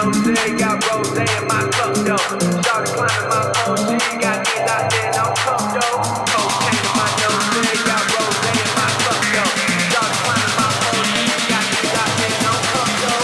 nose, got rose in my cup though. Started climbing my phone, she got me locked in on cup though. Cocaine in my nose, got rose in my cup though. Started climbing my phone, she got me locked in on cup though.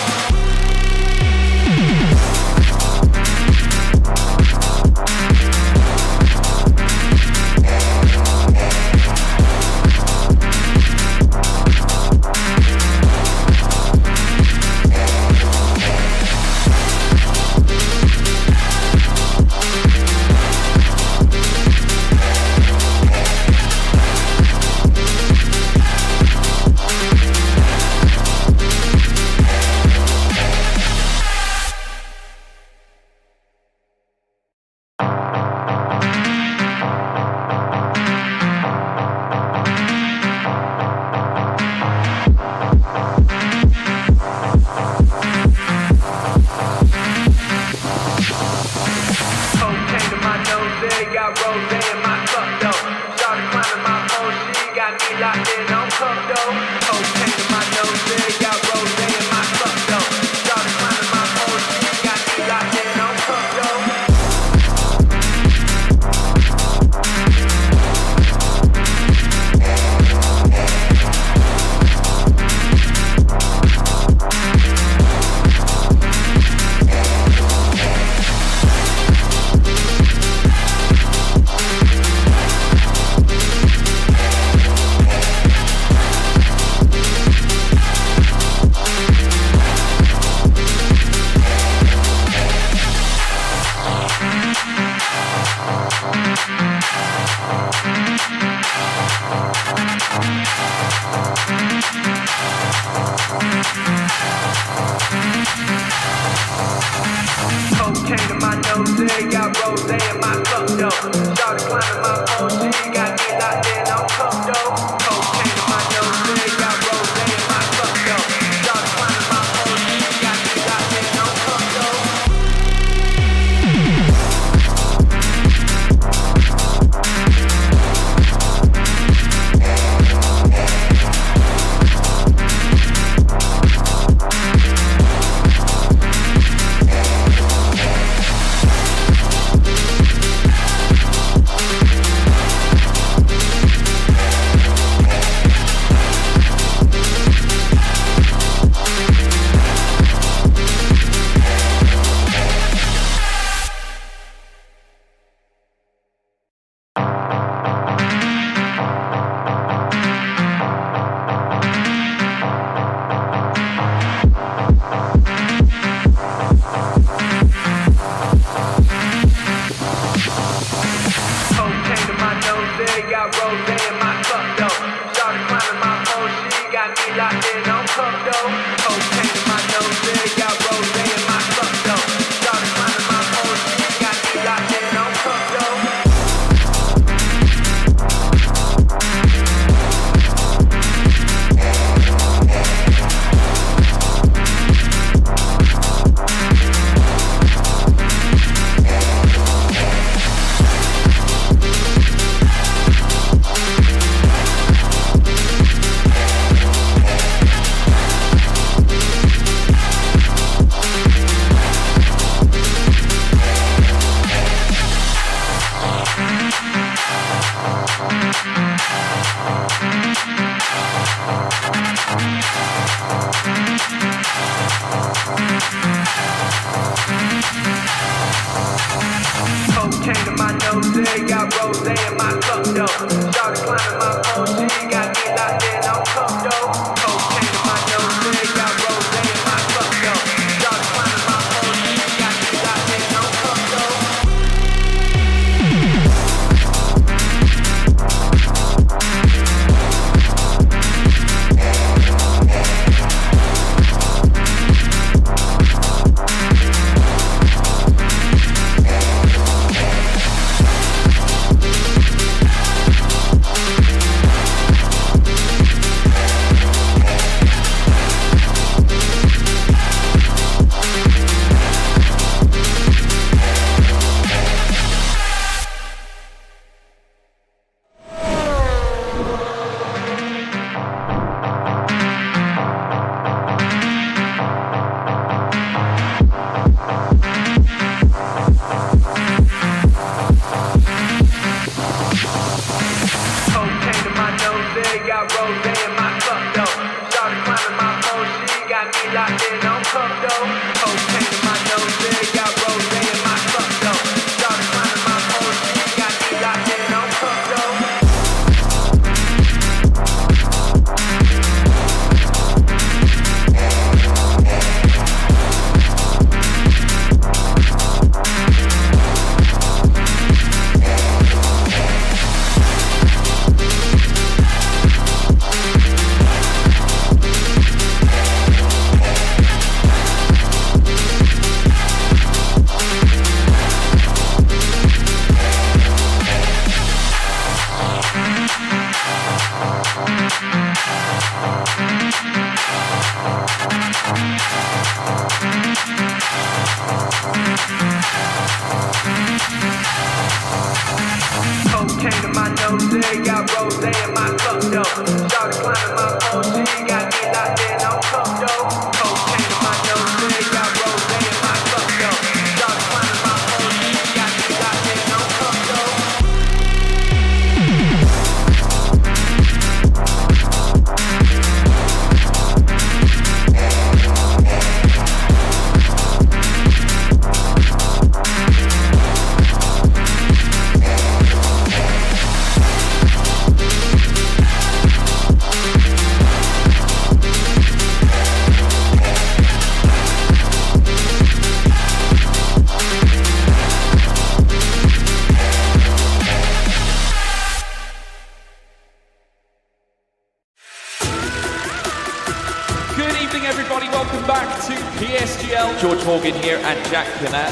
evening, everybody. Welcome back to PSGL. George Morgan here and Jack Kinnett.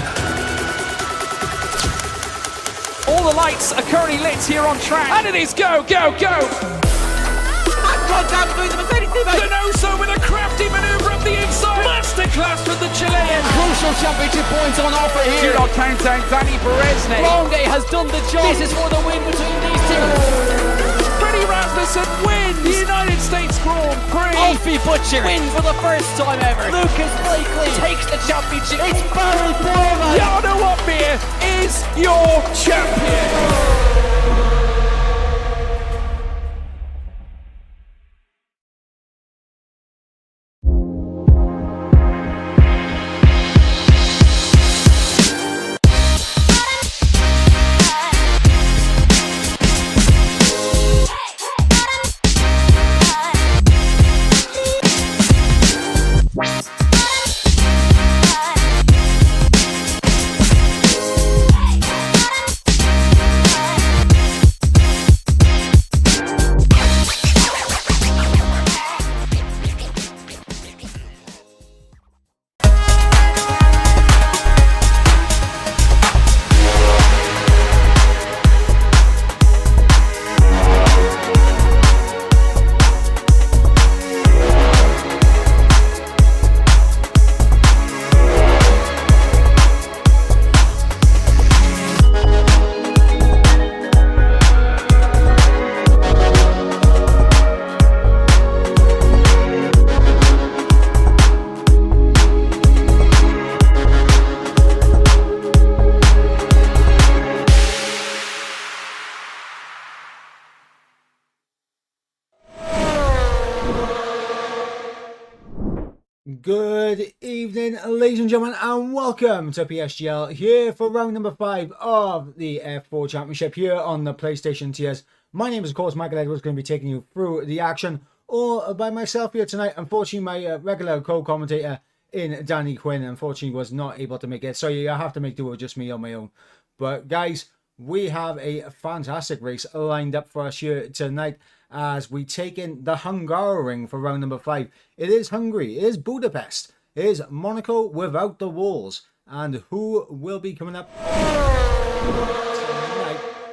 All the lights are currently lit here on track, and it is go, go, go! Down through the Mercedes teammate. Denoso with a crafty manoeuvre up the inside. Masterclass from the Chilean. Crucial championship points on offer here. Do not count down Danny Berezne. Longe has done the job. This is for the win between these two. Freddie Rasmussen wins the United States Grand Prix. Alfie Butcher wins for the first time ever. Lucas Blakely takes the championship. It's Barry Foreman. Jarno Opmeer is your champion. Good evening, ladies and gentlemen, and welcome to PSGL here for round number 5 of the F4 Championship here on the PlayStation TS. My name is, of course, Michael Edwards, going to be taking you through the action all by myself here tonight. Unfortunately, my regular co-commentator in Danny Quinn, unfortunately, was not able to make it, so you have to make do with just me on my own. But guys, we have a fantastic race lined up for us here tonight as we take in the Hungaroring for round number 5. It is Hungary, it is Budapest, it is Monaco without the walls. And who will be coming up tonight?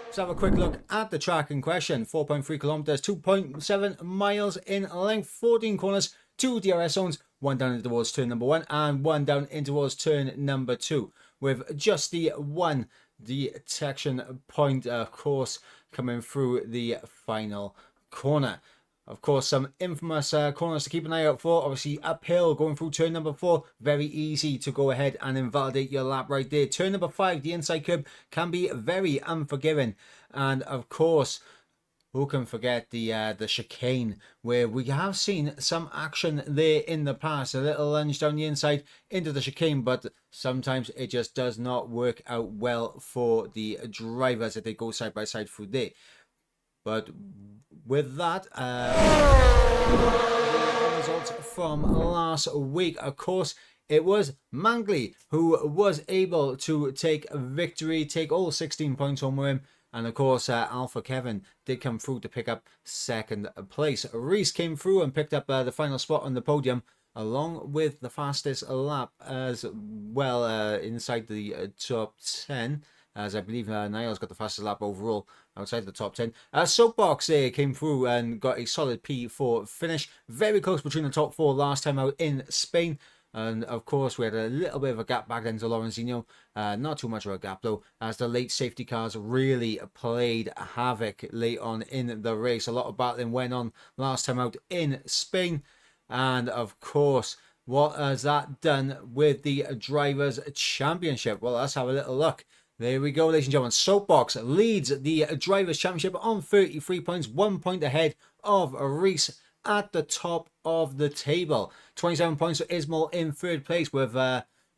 Let's have a quick look at the track in question. 4.3 kilometers, 2.7 miles in length, 14 corners, 2 DRS zones, 1 down into towards turn number 1 and 1 down into towards turn number 2, with just the 1 detection point, of course, coming through the final corner. Of course, some infamous corners to keep an eye out for. Obviously, uphill going through turn number 4. Very easy to go ahead and invalidate your lap right there. Turn number 5, the inside curb, can be very unforgiving. And of course, who can forget the chicane, where we have seen some action there in the past. A little lunge down the inside into the chicane, but sometimes it just does not work out well for the drivers if they go side by side through there. But with that, the results from last week, of course, it was Mangley who was able to take victory, take all 16 points home with him. And of course, Alpha Kevin did come through to pick up second place. Reese came through and picked up the final spot on the podium, along with the fastest lap as well inside the top 10. As I believe Niall's got the fastest lap overall outside the top 10. Soapbox came through and got a solid P4 finish. Very close between the top 4 last time out in Spain. And of course, we had a little bit of a gap back then to Lorenzinho. Not too much of a gap though, as the late safety cars really played havoc late on in the race. A lot of battling went on last time out in Spain. And of course, what has that done with the Drivers' Championship? Well, let's have a little look. There we go, ladies and gentlemen. Soapbox leads the Drivers' Championship on 33 points, 1 point ahead of Reese at the top of the table. 27 points for Ismail in third place, with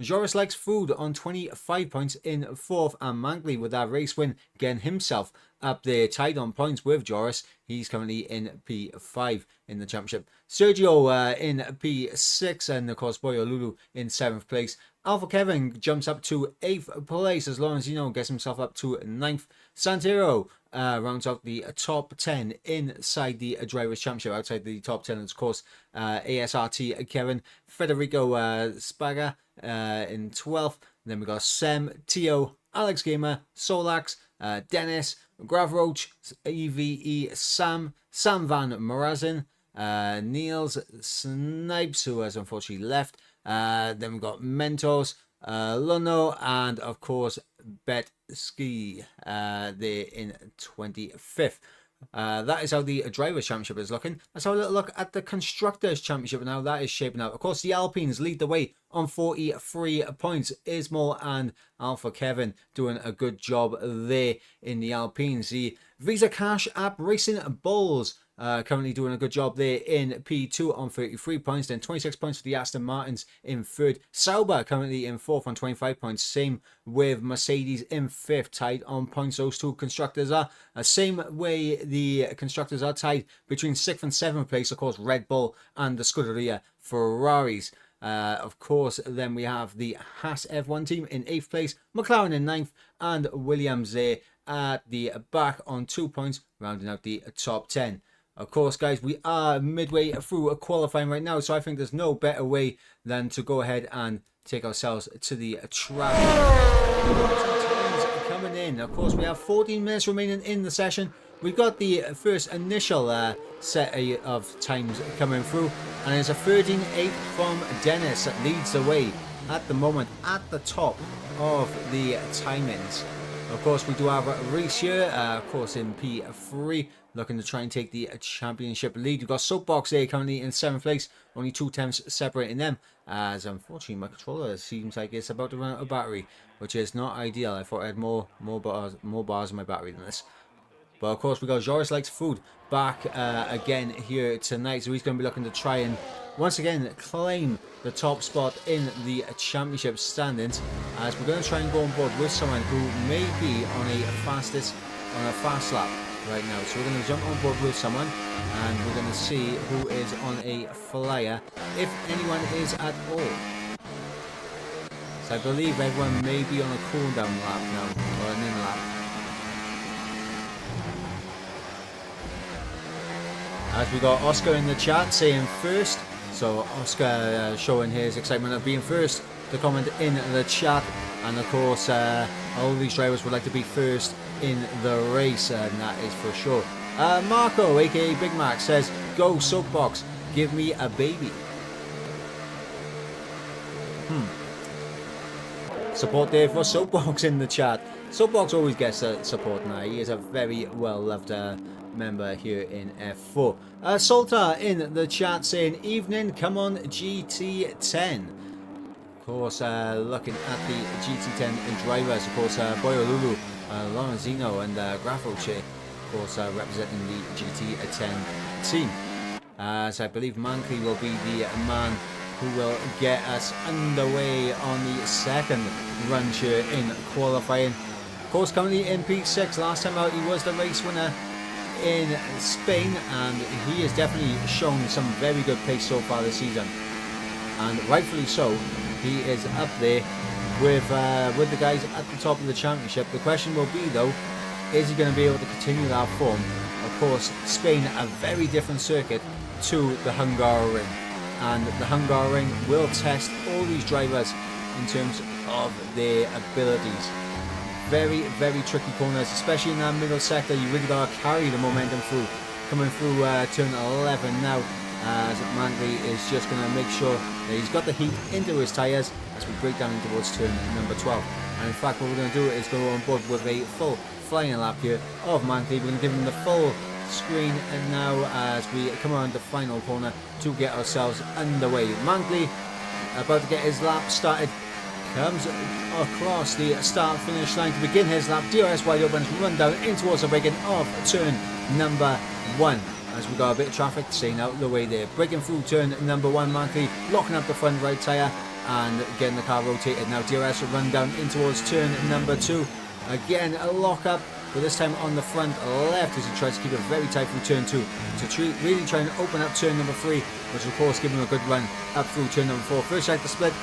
Joris Likes Food on 25 points in fourth, and Mangley with that race win getting himself up there, tied on points with Joris. He's currently in P5 in the championship. Sergio in P6, and of course Boyo Lulu in 7th place. Alpha Kevin jumps up to 8th place as Lorenzino gets himself up to 9th. Santero rounds out the top 10 inside the Drivers' Championship. Outside the top 10, of course, ASRT Kevin, Federico Spaga in 12th. Then we got Sem, Tio, Alex Gamer, Solax, Dennis, Gravroach, EVE, Sam Van Morazin, Niels Snipes, who has unfortunately left. Then we've got Mentos, Luno, and of course Bet Ski there in 25th. That is how the Drivers' Championship is looking. Let's have a little look at the Constructors' Championship now. That is shaping up. Of course, the Alpines lead the way on 43 points. Ismail and Alpha Kevin doing a good job there in the Alpines. The Visa Cash App Racing Bulls currently doing a good job there in P2 on 33 points. Then 26 points for the Aston Martins in 3rd. Sauber currently in 4th on 25 points. Same with Mercedes in 5th, tied on points. Those two constructors are. Same way the constructors are tied between 6th and 7th place. Of course, Red Bull and the Scuderia Ferraris. Of course, then we have the Haas F1 team in 8th place. McLaren in 9th. And Williams there at the back on 2 points, rounding out the top 10. Of course, guys, we are midway through a qualifying right now, so I think there's no better way than to go ahead and take ourselves to the track. Coming in. Of course, we have 14 minutes remaining in the session. We've got the first initial set of times coming through, and it's a 13.8 from Dennis that leads the way at the moment at the top of the timings. Of course, we do have Reese here, of course, in P3, looking to try and take the championship lead. We've got Soapbox there currently in 7th place, only 2 tenths separating them, as unfortunately my controller seems like it's about to run out of battery, which is not ideal. I thought I had more bars in my battery than this. But of course, we got Joris Likes Food back again here tonight, so he's going to be looking to try and once again claim the top spot in the championship standings, as we're going to try and go on board with someone who may be on a fast lap right now. So we're going to jump on board with someone, and we're going to see who is on a flyer, if anyone is at all. So I believe everyone may be on a cool down lap now, or an in lap. As we got Oscar in the chat saying first. So Oscar showing his excitement of being first to comment in the chat, and of course all these drivers would like to be first in the race, and that is for sure. Marco, aka Big Mac, says, "Go Soapbox, give me a baby." Support there for Soapbox in the chat. Soapbox always gets support now. He is a very well loved member here in F4. Salta in the chat saying, "Evening, come on GT10." Of course, looking at the GT10 drivers, of course, Boyolulu, Lorenzino, and Graffoche, of course, representing the GT10 team. As I believe Mankley will be the man who will get us underway on the second run here in qualifying. Of course, currently in P6. Last time out, he was the race winner in Spain, and he has definitely shown some very good pace so far this season, and rightfully so. He is up there with the guys at the top of the championship. The question will be, though, is he going to be able to continue that form? Of course, Spain, a very different circuit to the Hungary, and the Hungary will test all these drivers in terms of their abilities. Very, very tricky corners, especially in that middle sector. You really got to carry the momentum through. Coming through turn 11 now, as Mankley is just going to make sure that he's got the heat into his tyres as we break down towards turn number 12. And in fact, what we're going to do is go on board with a full flying lap here of Mankley. We're going to give him the full screen, and now as we come around the final corner to get ourselves underway. Mankley about to get his lap started. Comes across the start finish line to begin his lap. DRS wide open, run down in towards the braking of turn number 1. As we got a bit of traffic staying out the way there. Breaking through turn number 1, Mankley locking up the front right tyre and getting the car rotated. Now DRS will run down in towards turn number 2. Again a lock up, but this time on the front left as he tries to keep it very tight through turn 2. To really try and open up turn number 3, which of course give him a good run up through turn number 4. First sector split.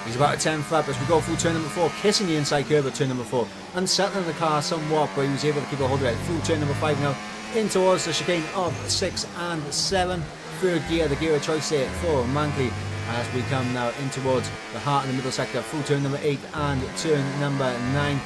He's about a 10th up as we go through turn number 4, kissing the inside curve at turn number 4, unsettling the car somewhat, but he was able to keep a hold of it through turn number 5 now, in towards the chicane of 6 and 7. Third gear, the gear of choice there for Mankley, as we come now in towards the heart of the middle sector, through turn number 8 and turn number 9.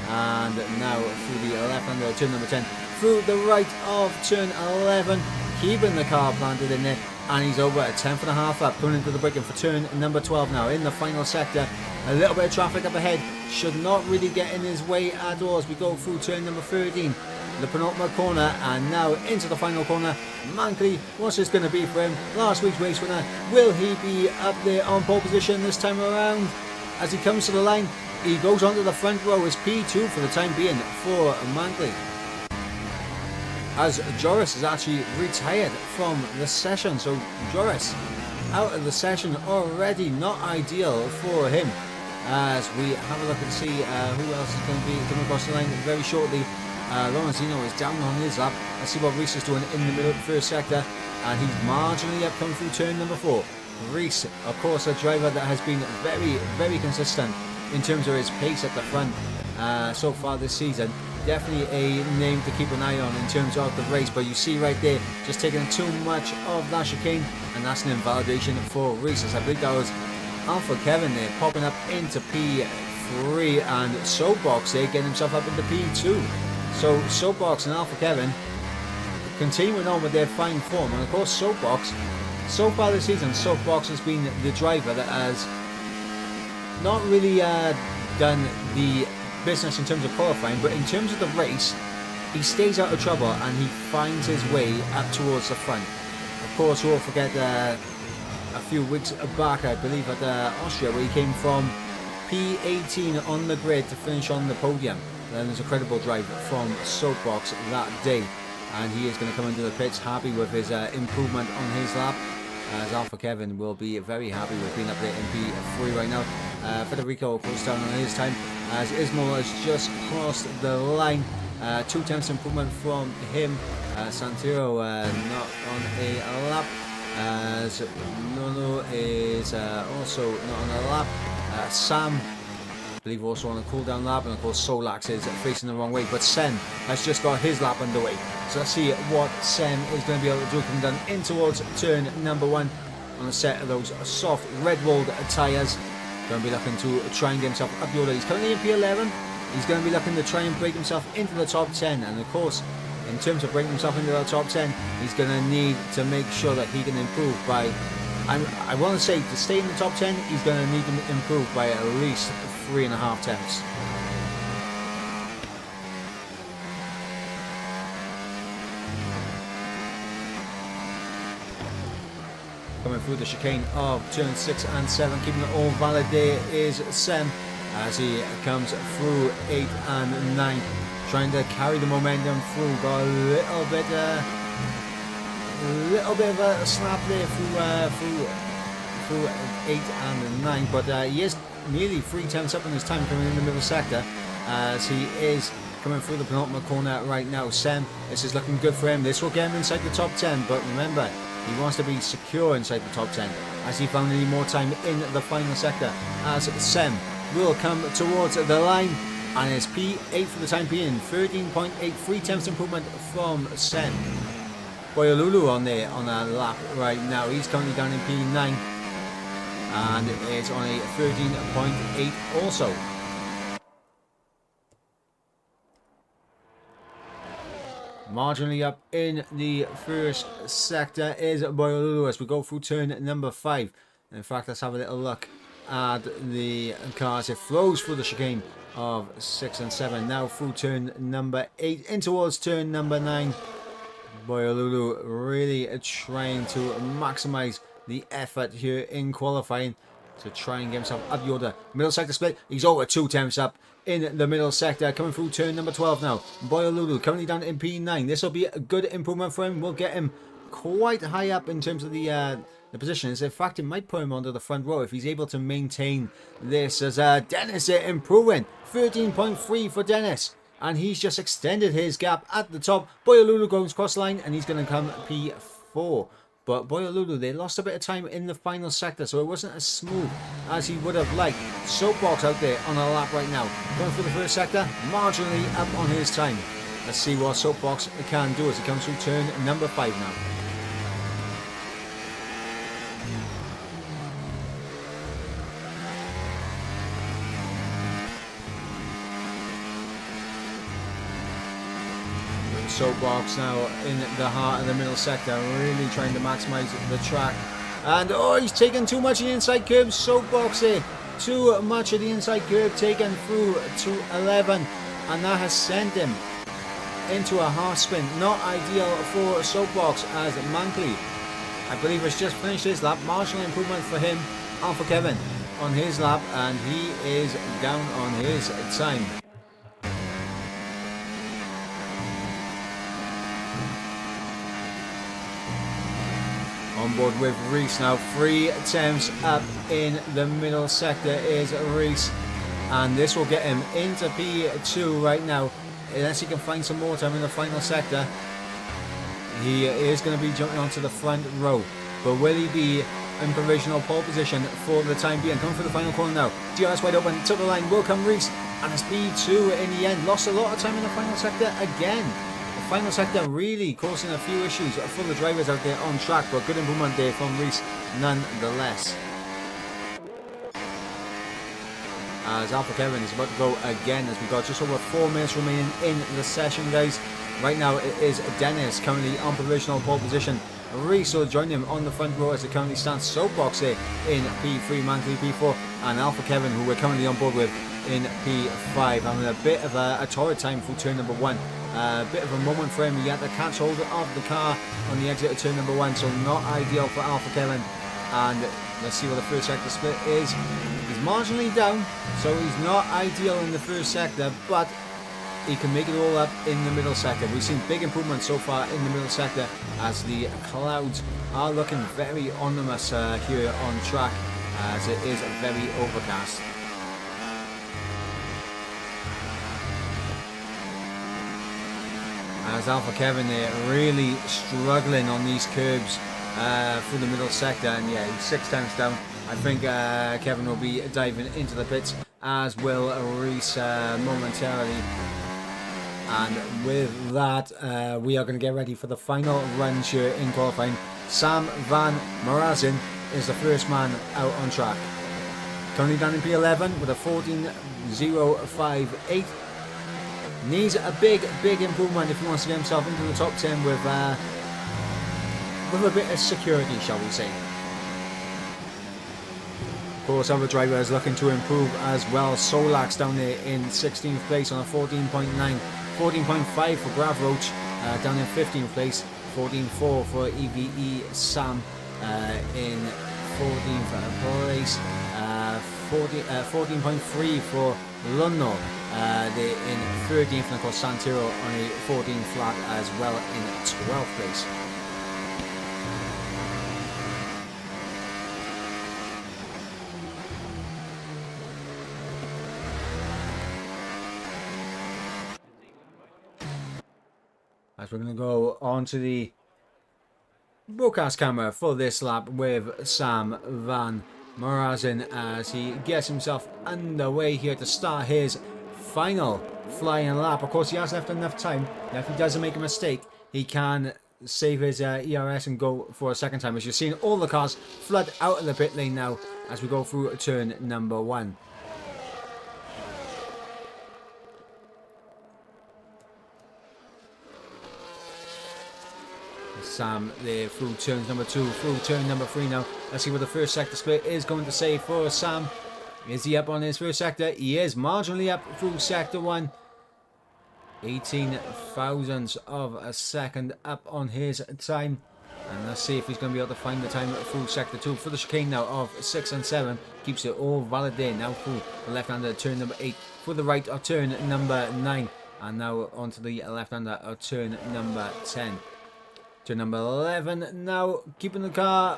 And now through the left hand of turn number 10, through the right of turn 11, keeping the car planted in there, and he's over a 10th and a half up, coming into the braking for turn number 12 now, in the final sector. A little bit of traffic up ahead, should not really get in his way at all as we go through turn number 13, the penultimate corner, and now into the final corner. Mankley, what's this going to be for him? Last week's race winner, will he be up there on pole position this time around? As he comes to the line, he goes onto the front row as P2 for the time being for Mankley. As Joris is actually retired from the session, so Joris out of the session already, not ideal for him. As we have a look and see who else is going to be coming across the line very shortly. Lorenzino is down on his lap. Let's see what Reese is doing in the middle first sector, and he's marginally up coming through turn number 4. Reese, of course, a driver that has been very consistent in terms of his pace at the front so far this season. Definitely a name to keep an eye on in terms of the race, but you see right there, just taking too much of that chicane, and that's an invalidation for Reese. As I believe that was Alpha Kevin there popping up into P3, and Soapbox there getting himself up into P2. So Soapbox and Alpha Kevin continuing on with their fine form, and of course Soapbox, so far this season, Soapbox has been the driver that has not really done the business in terms of qualifying, but in terms of the race, he stays out of trouble and he finds his way up towards the front. Of course, we won't forget a few weeks back, I believe, at Austria, where he came from P18 on the grid to finish on the podium. Then there's a credible drive from Soapbox that day, and he is going to come into the pits happy with his improvement on his lap, as Alpha Kevin will be very happy with being up there in P3 right now. Federico goes down on his time as Ismail has just crossed the line. 2/10 improvement from him. Santero not on a lap, as Nono is also not on a lap. Sam, I believe, also on a cool down lap, and of course Solax is facing the wrong way, but Sen has just got his lap underway. So let's see what Sen is going to be able to do, coming down in towards turn number 1 on a set of those soft red-walled tyres. Going to be looking to try and get himself up the order. He's currently in P11. He's going to be looking to try and break himself into the top 10, and of course, in terms of breaking himself into the top 10, he's going to need to make sure that he can improve by, I want to say, to stay in the top 10, he's going to need to improve by at least 3.5 tenths. Coming through the chicane of turn 6 and 7, keeping it all valid there is Sem, as he comes through 8 and 9, trying to carry the momentum through. Got a little bit of a slap there through 8 and 9, but he is nearly 3/10 up in his time coming in the middle sector, as he is coming through the penultimate corner right now. Sem, this is looking good for him. This will get him inside the top 10, but remember, he wants to be secure inside the top 10 as he found any more time in the final sector, as Sem will come towards the line, and it's P8 for the time being. 13.8, 3/10 improvement from Sem. Boyolulu on there on a lap right now. He's currently down in P9, and it's on a 13.8 also. Marginally up in the first sector is Boyolulu as we go through turn number 5. In fact, let's have a little look at the cars. It flows through the chicane of 6 and 7. Now through turn number 8 in towards turn number 9. Boyolulu really trying to maximize the effort here in qualifying to try and get himself up the order. Middle sector split. He's over 2/10 up in the middle sector, coming through turn number 12 now. Boyolulu currently down in P9. This will be a good improvement for him. We'll get him quite high up in terms of the positions. In fact, it might put him onto the front row if he's able to maintain this, as Dennis improving. 13.3 for Dennis, and he's just extended his gap at the top. Boyolulu goes cross line, and he's going to come P4. But Boyolulu, they lost a bit of time in the final sector, so it wasn't as smooth as he would have liked. Soapbox out there on a lap right now. Going for the first sector, marginally up on his time. Let's see what Soapbox can do as he comes through turn number 5 now. Soapbox now in the heart of the middle sector, really trying to maximise the track. And oh, he's taken too much of the inside curve. Soapbox here, too much of the inside curve taken through to 11, and that has sent him into a half spin. Not ideal for Soapbox as Mankley, I believe, has just finished his lap. Marginal improvement for him. Alpha Kevin on his lap, and he is down on his time. On board with Reese now, 3 attempts up in the middle sector is Reese, and this will get him into P2 right now, unless he can find some more time in the final sector. He is going to be jumping onto the front row, but will he be in provisional pole position for the time being? Coming for the final corner now, GRS wide open, to the line will come Reese, and it's P2 in the end. Lost a lot of time in the final sector again. Final sector really causing a few issues for the drivers out there on track, but good improvement there from Reese nonetheless. As Alpha Kevin is about to go again, as we got just over 4 minutes remaining in the session, guys. Right now it is Dennis currently on provisional pole position. Reese will join him on the front row as it currently stands. Soapbox here in P3, Mankley P4, and Alpha Kevin, who we're currently on board with, in P5, having a bit of a torrid time through turn number 1. A bit of a moment for him. He had to catch hold of the car on the exit of turn number 1, so not ideal for Alpha Kevin. And let's see what the first sector split is. He's marginally down, so he's not ideal in the first sector, but he can make it all up in the middle sector. We've seen big improvements so far in the middle sector as the clouds are looking very ominous here on track, as it is very overcast. As Alpha Kevin there really struggling on these curbs through the middle sector, and yeah, he's 6 times down. I think Kevin will be diving into the pits, as will Reese momentarily. And with that, we are going to get ready for the final runs here in qualifying. Sam van Morazin is the first man out on track. Currently down in P11 with a 14.058. Needs a big improvement if he wants to get himself into the top 10 with a bit of security, shall we say. Of course, other drivers looking to improve as well. Solax down there in 16th place on a 14.9. 14.5 for Grav Roach down in 15th place. 14.4 for EVE Sam in 14th place. 14.3 for Lunno in 13th, and of course Santero on a 14 flat as well in 12th place. As we're going to go on to the broadcast camera for this lap with Sam van Morazin as he gets himself underway here to start his final flying lap. Of course, he has left enough time. Now, if he doesn't make a mistake, he can save his ERS and go for a second time. As you're seeing all the cars flood out of the pit lane now as we go through turn number 1. Sam there through turns number 2, through turn number 3 now. Let's see what the first sector split is going to say for Sam. Is he up on his first sector? He is marginally up through sector 1. 18 thousandths of a second up on his time. And let's see if he's going to be able to find the time through sector 2 for the chicane now of 6 and 7. Keeps it all valid there now through the left-hander turn number 8. For the right of turn number 9. And now onto the left-hander of turn number 10. Turn number 11 now, keeping the car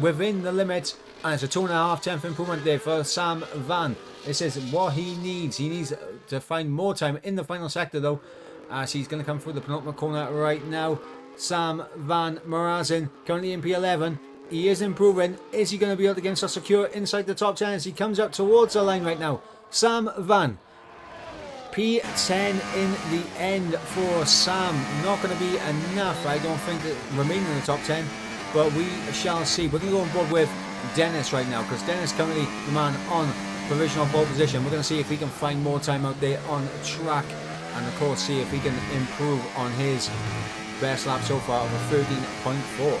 within the limits, and it's a 2.5 tenth improvement there for Sam Van. This is what he needs. He needs to find more time in the final sector though, as he's going to come through the penultimate corner right now. Sam van Morazin, currently in P11. He is improving. Is he going to be able to get himself secure inside the top 10 as he comes up towards the line right now? Sam van. P10 in the end for Sam. Not going to be enough, I don't think, to remain in the top 10. But we shall see. We're going to go on board with Dennis right now, because Dennis currently the man on provisional pole position. We're going to see if he can find more time out there on track. And of course, see if he can improve on his best lap so far of a 13.4.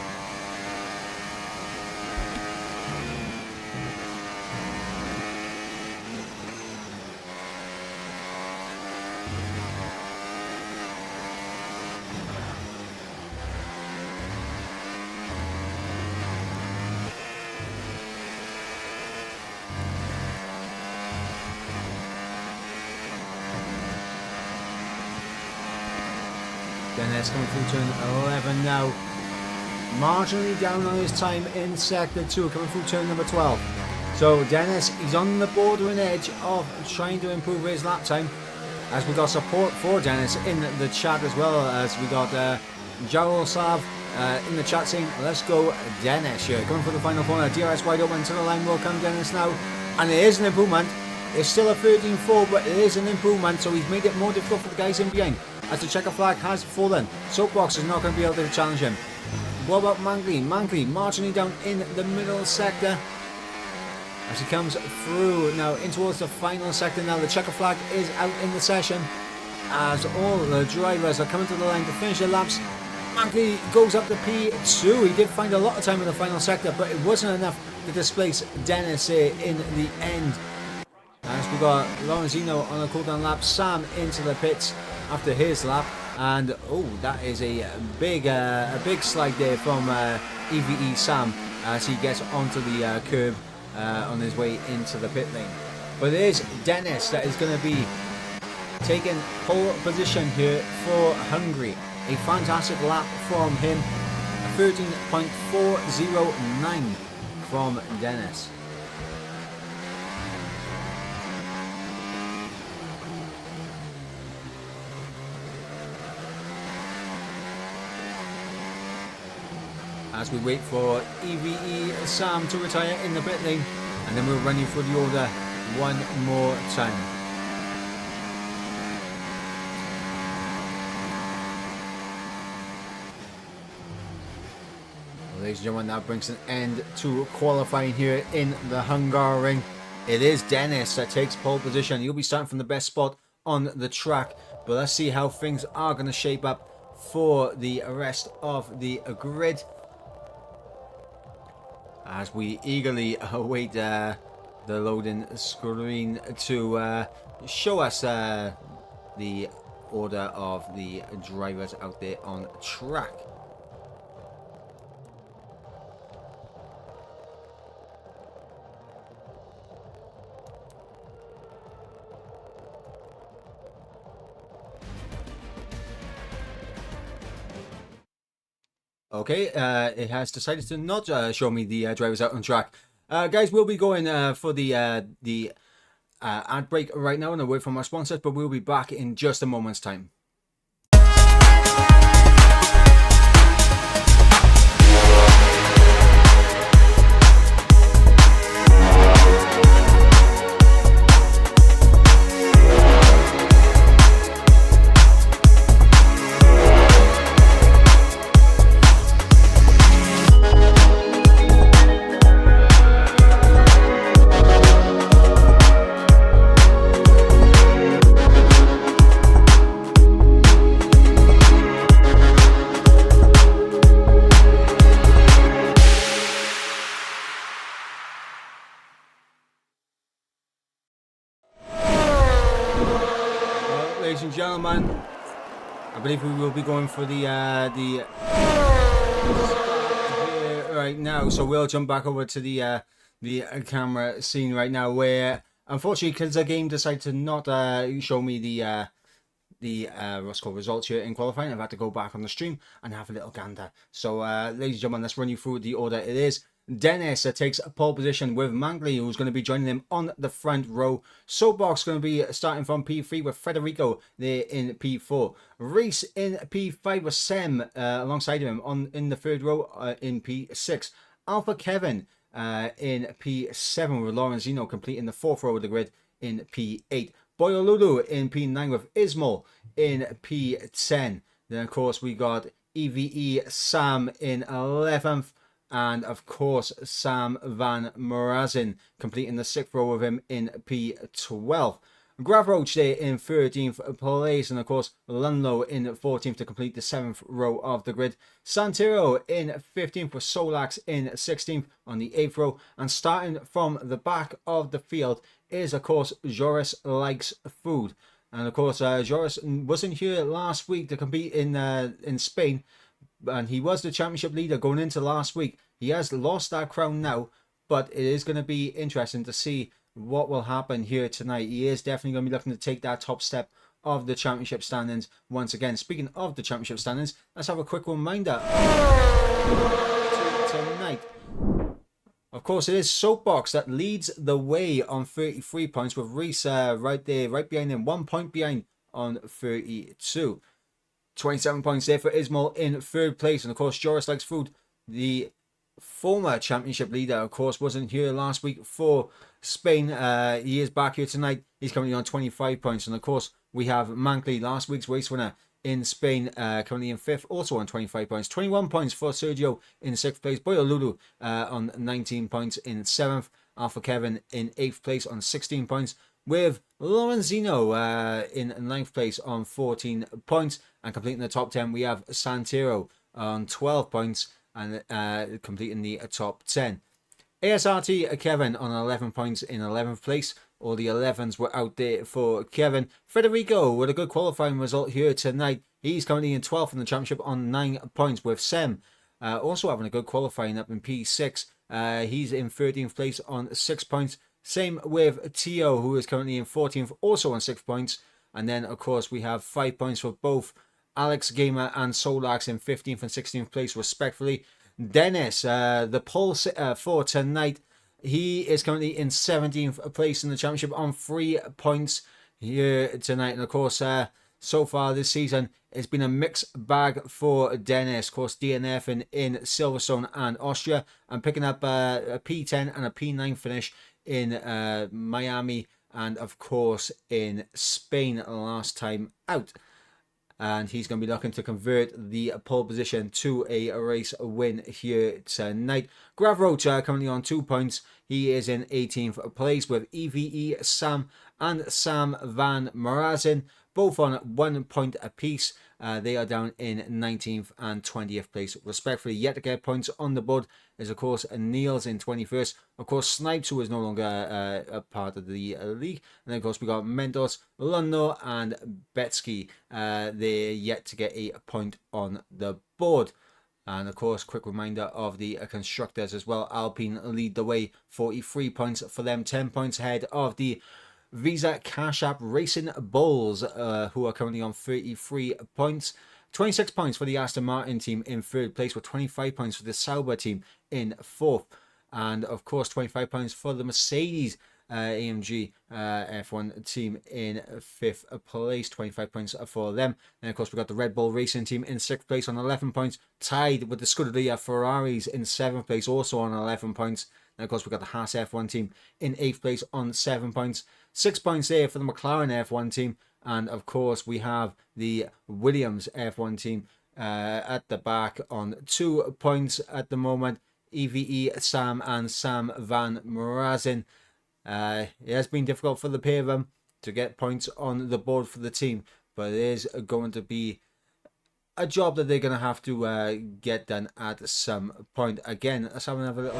Dennis coming through turn 11 now. Marginally down on his time in sector 2, coming through turn number 12. So Dennis, he's on the bordering edge of trying to improve his lap time. As we got support for Dennis in the chat, as well as we got Jaroslav in the chat saying, let's go Dennis here. Coming for the final corner, DRS wide open to the line, will come Dennis now. And it is an improvement. It's still a 13.4, but it is an improvement, so he's made it more difficult for the guys in behind. As the checker flag has fallen, Soapbox is not going to be able to challenge him. What about Mangley? Mangley marginally down in the middle sector as he comes through now in towards the final sector. Now the checker flag is out in the session as all the drivers are coming to the line to finish their laps. Mangley goes up to P2. He did find a lot of time in the final sector, but it wasn't enough to displace Dennis here in the end. As we got Lorenzino on a cooldown lap, Sam into the pits after his lap, and oh, that is a big slide there from EVE Sam as he gets onto the curb on his way into the pit lane. But it is Dennis that is going to be taking pole position here for Hungary. A fantastic lap from him, a 13.409 from Dennis. As we wait for EVE Sam to retire in the pit lane, and then we'll run you through the order one more time. Well, ladies and gentlemen, that brings an end to qualifying here in the Hungary. It is Dennis that takes pole position. He'll be starting from the best spot on the track, but let's see how things are going to shape up for the rest of the grid, as we eagerly await the loading screen to show us the order of the drivers out there on track. Okay, it has decided to not show me the drivers out on track. Guys, we'll be going for the ad break right now and away from our sponsors, but we'll be back in just a moment's time. Ladies and gentlemen, I believe we will be going for the right now, so we'll jump back over to the camera scene right now, where unfortunately, because the game decided to not show me the what's called results here in qualifying, I've had to go back on the stream and have a little gander. So ladies and gentlemen, let's run you through the order. It is Dennis takes pole position with Mangley, who's going to be joining him on the front row. Soapbox going to be starting from P3 with Federico there in P4. Reese in P5 with Sem alongside him in the third row in P6. Alpha Kevin in P7 with Lorenzino completing the fourth row of the grid in P8. Boyolulu in P9 with Ismail in P10. Then, of course, we got EVE Sam in 11th. And, of course, Sam Van Morazin completing the sixth row with him in P12. Gravroach there in 13th place. And, of course, Lunlow in 14th to complete the 7th row of the grid. Santero in 15th with Solax in 16th on the 8th row. And starting from the back of the field is, of course, Joris Likes Food. And, of course, Joris wasn't here last week to compete in Spain. And he was the championship leader going into last week. He has lost that crown now, but it is going to be interesting to see what will happen here tonight. He is definitely going to be looking to take that top step of the championship standings once again. Speaking of the championship standings, let's have a quick reminder tonight. Of course, it is Soapbox that leads the way on 33 points with Reese right there, right behind him, 1 point behind on 32. 27 points there for Ismail in third place. And, of course, Joris Likes Food, the former championship leader, of course, wasn't here last week for Spain. He is back here tonight. He's currently on 25 points. And, of course, we have Mankley, last week's race winner in Spain, currently in fifth, also on 25 points. 21 points for Sergio in sixth place. Boyolulu on 19 points in seventh. Alpha Kevin in eighth place on 16 points. With Lorenzino in ninth place on 14 points. And completing the top 10, we have Santero on 12 points and completing the top 10. ASRT Kevin on 11 points in 11th place. All the 11s were out there for Kevin. Federico with a good qualifying result here tonight. He's currently in 12th in the championship on 9 points with Sem. Also having a good qualifying up in P6. He's in 13th place on 6 points. Same with Tio, who is currently in 14th, also on 6 points. And then, of course, we have 5 points for both Alex Gamer and Solax in 15th and 16th place, respectively. Dennis, the pole for tonight, he is currently in 17th place in the championship on 3 points here tonight. And, of course, so far this season, it's been a mixed bag for Dennis. Of course, DNF in Silverstone and Austria, and picking up a P10 and a P9 finish in Miami and, of course, in Spain last time out. And he's going to be looking to convert the pole position to a race win here tonight. Gravroach currently on 2 points. He is in 18th place with EVE Sam and Sam Van Morazin, both on 1 point apiece. They are down in 19th and 20th place, respectively. Yet to get points on the board is, of course, Niels in 21st. Of course, Snipes, who is no longer a part of the league. And then, of course, we got Mendos, Lundo, and Betsky. They're yet to get a point on the board. And, of course, quick reminder of the constructors as well. Alpine lead the way, 43 points for them, 10 points ahead of the Visa Cash App Racing Bulls, who are currently on 33 points. 26 points for the Aston Martin team in third place, with 25 points for the Sauber team in fourth. And, of course, 25 points for the Mercedes AMG F1 team in fifth place. 25 points for them. And, of course, we've got the Red Bull Racing team in sixth place on 11 points, tied with the Scuderia Ferraris in seventh place, also on 11 points. And, of course, we've got the Haas F1 team in eighth place on 7 points. 6 points there for the McLaren F1 team. And, of course, we have the Williams F1 team at the back on 2 points at the moment. EVE Sam and Sam Van Morazin. It has been difficult for the pair of them to get points on the board for the team, but it is going to be a job that they're going to have to get done at some point. Again, let's have another little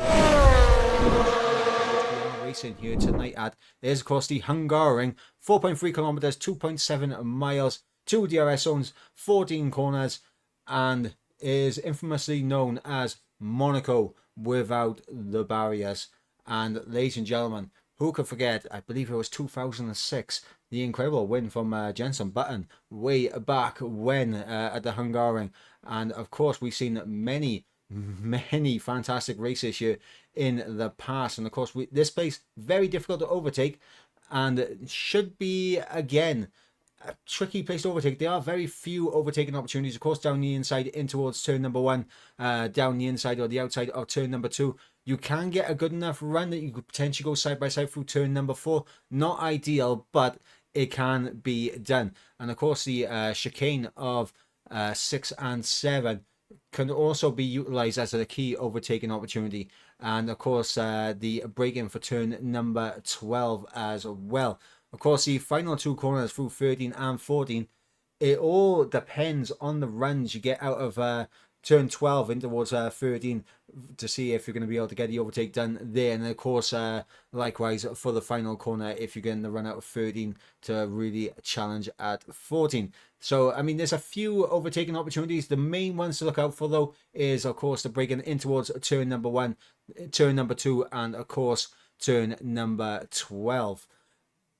racing here tonight at, there's, of course, the Hungary, 4.3 kilometers, 2.7 miles, 2 DRS zones, 14 corners, and is infamously known as Monaco without the barriers. And, ladies and gentlemen, who could forget, I believe it was 2006, the incredible win from Jenson Button way back when at the Hungary. And, of course, we've seen many many fantastic races here in the past. And of course, this place very difficult to overtake, and should be again a tricky place to overtake. There are very few overtaking opportunities, of course, down the inside in towards turn number 1, down the inside or the outside of turn number 2. You can get a good enough run that you could potentially go side by side through turn number 4. Not ideal, but it can be done. And of course, the chicane of 6 and 7 can also be utilized as a key overtaking opportunity. And of course, the break-in for turn number 12 as well. Of course, the final 2 corners through 13 and 14, it all depends on the runs you get out of turn 12 in towards 13 to see if you're going to be able to get the overtake done there. And of course, likewise for the final corner, if you're getting the run out of 13 to really challenge at 14. So, I mean, there's a few overtaking opportunities. The main ones to look out for, though, is, of course, the break in towards turn number 1, turn number 2, and, of course, turn number 12.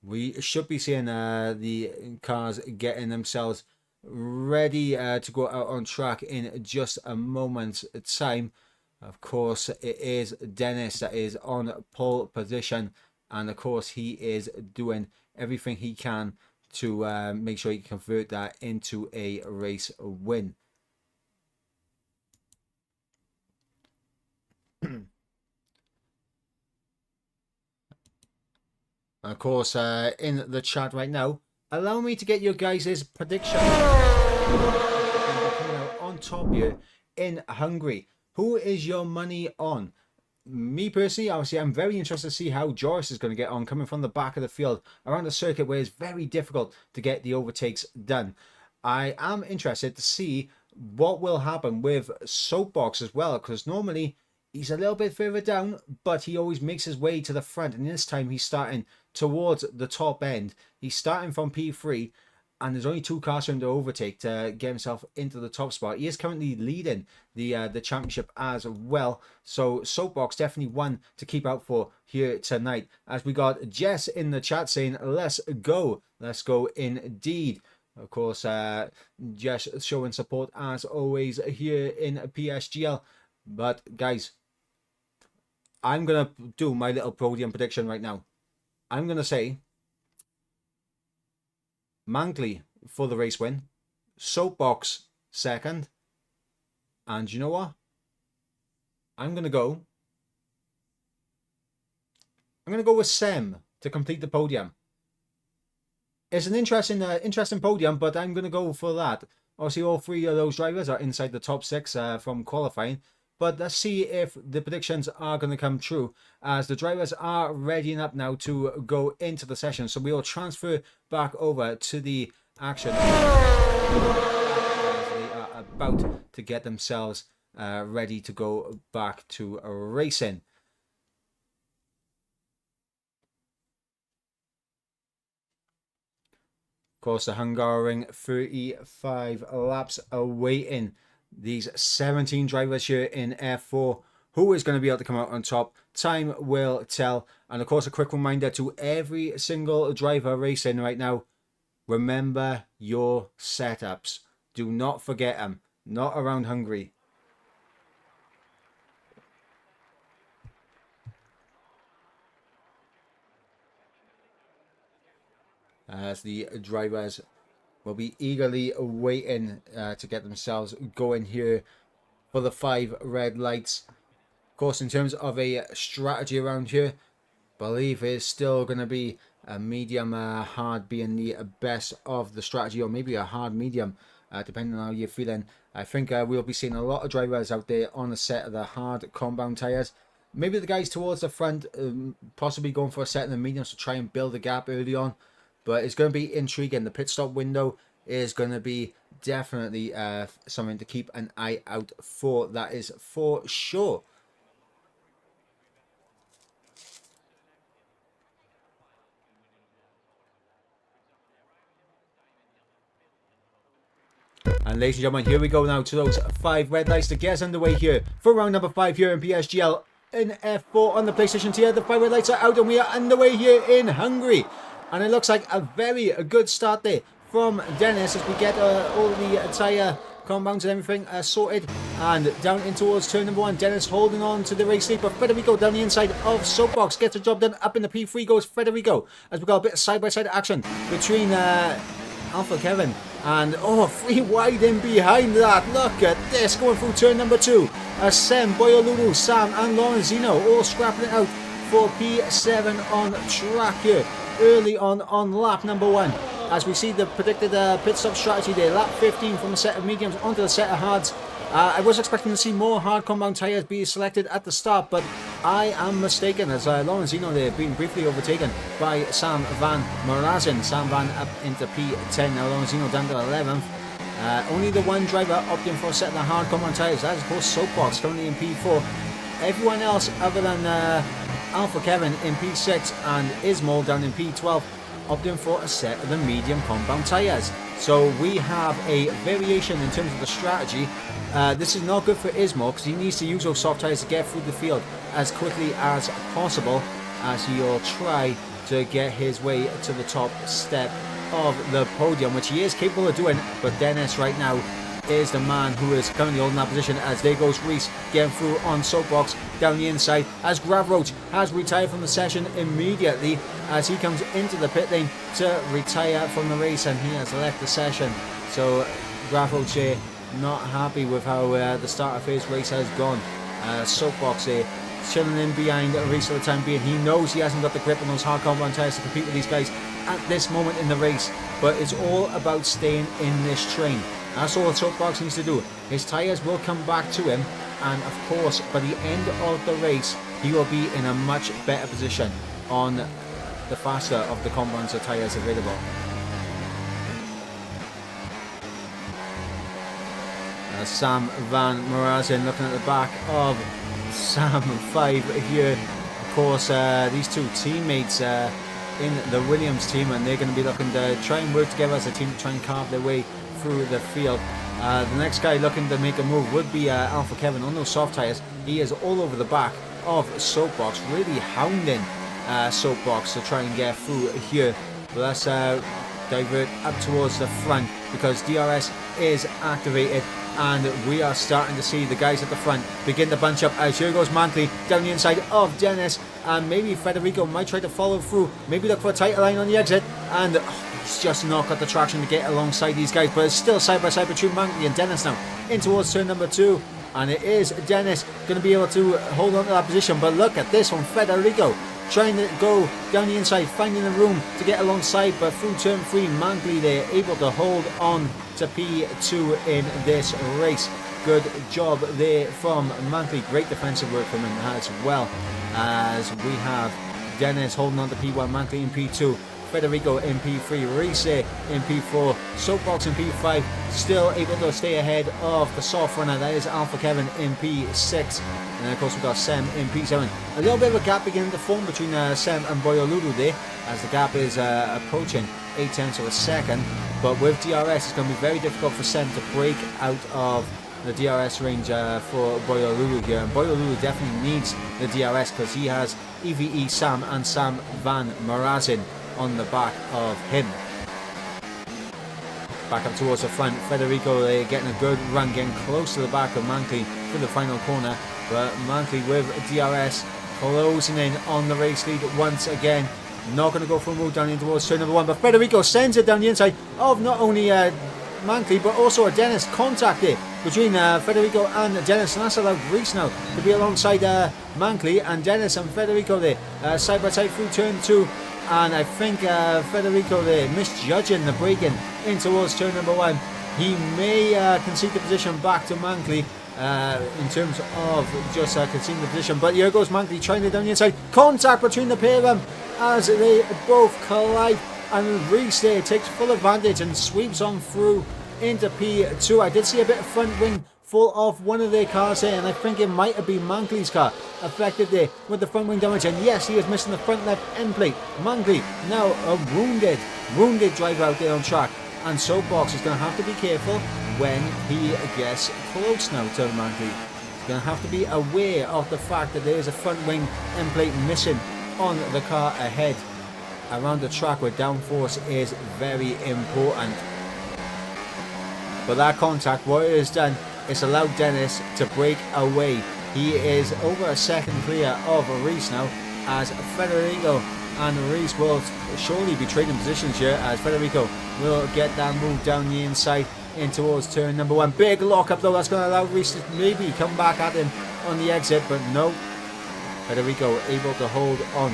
We should be seeing the cars getting themselves ready to go out on track in just a moment's time. Of course, it is Dennis that is on pole position, and of course he is doing everything he can to make sure he can convert that into a race win. Of course, in the chat right now, allow me to get your guys' prediction on top here in Hungary. Who is your money on? Me personally, obviously, I'm very interested to see how Joris is going to get on coming from the back of the field around a circuit where it's very difficult to get the overtakes done. I am interested to see what will happen with Soapbox as well, because normally he's a little bit further down, but he always makes his way to the front, and this time he's starting towards the top end. He's starting from P3, and there's only 2 cars for him to overtake to get himself into the top spot. He is currently leading the championship as well, so Soapbox definitely one to keep out for here tonight. As we got Jess in the chat saying, let's go indeed. Of course, Jess showing support as always here in PSGL. But guys, I'm going to do my little podium prediction right now. I'm going to say Mangley for the race win, Soapbox second, and you know what? I'm going to go with Sem to complete the podium. It's an interesting podium, but I'm going to go for that. Obviously, all 3 of those drivers are inside the top 6 from qualifying. But let's see if the predictions are going to come true, as the drivers are readying up now to go into the session. So we will transfer back over to the action. They are about to get themselves ready to go back to racing. Of course, the Hungarian 35 laps awaiting these 17 drivers here in F4. Who is going to be able to come out on top? Time will tell. And of course, a quick reminder to every single driver racing right now. Remember your setups. Do not forget them. Not around Hungary. As the drivers will be eagerly waiting to get themselves going here for the 5 red lights. Of course, in terms of a strategy around here, I believe it's still going to be a medium hard being the best of the strategy, or maybe a hard medium, depending on how you're feeling. I think we'll be seeing a lot of drivers out there on a set of the hard compound tyres. Maybe the guys towards the front possibly going for a set of the mediums to try and build a gap early on. But it's going to be intriguing. The pit stop window is going to be definitely something to keep an eye out for. That is for sure. And ladies and gentlemen, here we go now to those 5 red lights to get us underway here for round number 5 here in PSGL in F4 on the PlayStation tier. The 5 red lights are out and we are underway here in Hungary. And it looks like a very good start there from Dennis as we get all the tyre compounds and everything sorted. And down in towards turn number 1, Dennis holding on to the race lead, but Federico down the inside of Soapbox gets the job done. Up in the P3 goes Federico, as we got a bit of side-by-side action between Alpha Kevin and 3 wide in behind that. Look at this, going through turn number 2. Sem, Boyolulu, Sam and Lorenzino all scrapping it out for P7 on track here early on lap number 1. As we see the predicted pit stop strategy there, lap 15 from a set of mediums onto the set of hards. I was expecting to see more hard compound tyres be selected at the start, but I am mistaken, as Lorenzino there being briefly overtaken by Sam Van Morazin. Sam Van up into P10, now Lorenzino down to 11th. Only the one driver opting for a set of the hard compound tyres, that is of course Soapbox, currently in P4. Everyone else other than Alpha Kevin in P6 and Ismail down in P12 opting for a set of the medium compound tyres. So we have a variation in terms of the strategy. This is not good for Ismail because he needs to use those soft tyres to get through the field as quickly as possible, as he'll try to get his way to the top step of the podium, which he is capable of doing. But Dennis right now is the man who is currently holding that position, as there goes Reese getting through on Soapbox down the inside, as Gravroach has retired from the session immediately as he comes into the pit lane to retire from the race, and he has left the session. So Gravroach not happy with how the start of his race has gone. Soapbox chilling in behind Reese for the time being. He knows he hasn't got the grip on those hard compound tyres to compete with these guys at this moment in the race, but it's all about staying in this train. That's all Soapbox needs to do. His tyres will come back to him, and of course by the end of the race he will be in a much better position on the faster of the compounds of tyres available. Sam Van Morazin looking at the back of Sam 5 here. Of course these two teammates in the Williams team, and they're going to be looking to try and work together as a team to try and carve their way through the field. The next guy looking to make a move would be Alpha Kevin on those soft tyres. He is all over the back of Soapbox, really hounding Soapbox to try and get through here. But let's divert up towards the front because DRS is activated, and we are starting to see the guys at the front begin to bunch up. As here goes Mantley down the inside of Dennis, and maybe Federico might try to follow through, maybe look for a tighter line on the exit, and he's just not got the traction to get alongside these guys. But it's still side by side between Mantley and Dennis now in towards turn number 2, and it is Dennis going to be able to hold on to that position. But look at this one, Federico trying to go down the inside, finding the room to get alongside, but through turn 3 Mantley there able to hold on to P2 in this race. Good job there from Mantley, great defensive work from him as well, as we have Dennis holding on to P1, Mantley in P2, Federico in P3, Reese in P4, Soapbox in P5, still able to stay ahead of the soft runner, that is Alpha Kevin in P6, and then of course we've got Sem in P7. A little bit of a gap beginning to form between Sem and Boyolulu there, as the gap is approaching 8 tenths of a second, but with DRS it's going to be very difficult for Sem to break out of the DRS range for Boyolulu here, and Boyolulu definitely needs the DRS because he has EVE Sam and Sam Van Morazin on the back of him. Back up towards the front, Federico getting a good run, getting close to the back of Mantley for the final corner, but Mantley with DRS closing in on the race lead once again. Not going to go for a move down in towards turn number 1, but Federico sends it down the inside of not only Mantley but also a Dennis. Contact there between Federico and Dennis, and that's allowed Reese now to be alongside Mantley, and Dennis and Federico there side by side through turn 2. And I think Federico there misjudging the braking in towards turn number 1. He may concede the position back to Mantley in terms of just conceding the position. But here goes Mantley trying to down the inside. Contact between the pair of them as they both collide. And Reese there takes full advantage and sweeps on through into P2. I did see a bit of front wing fall off one of their cars there, and I think it might have been Mantley's car affected there with the front wing damage, and yes, he is missing the front left end plate. Mantley now a wounded driver out there on track, and Soapbox is going to have to be careful when he gets close now to Mantley. He's going to have to be aware of the fact that there is a front wing end plate missing on the car ahead around the track where downforce is very important. But that contact, what it has done, it's allowed Dennis to break away. He is over a second clear of Reese now, as Federico and Reese will surely be trading positions here, as Federico will get that move down the inside in towards turn number 1. Big lock up though, that's going to allow Reese to maybe come back at him on the exit, but no. Federico able to hold on,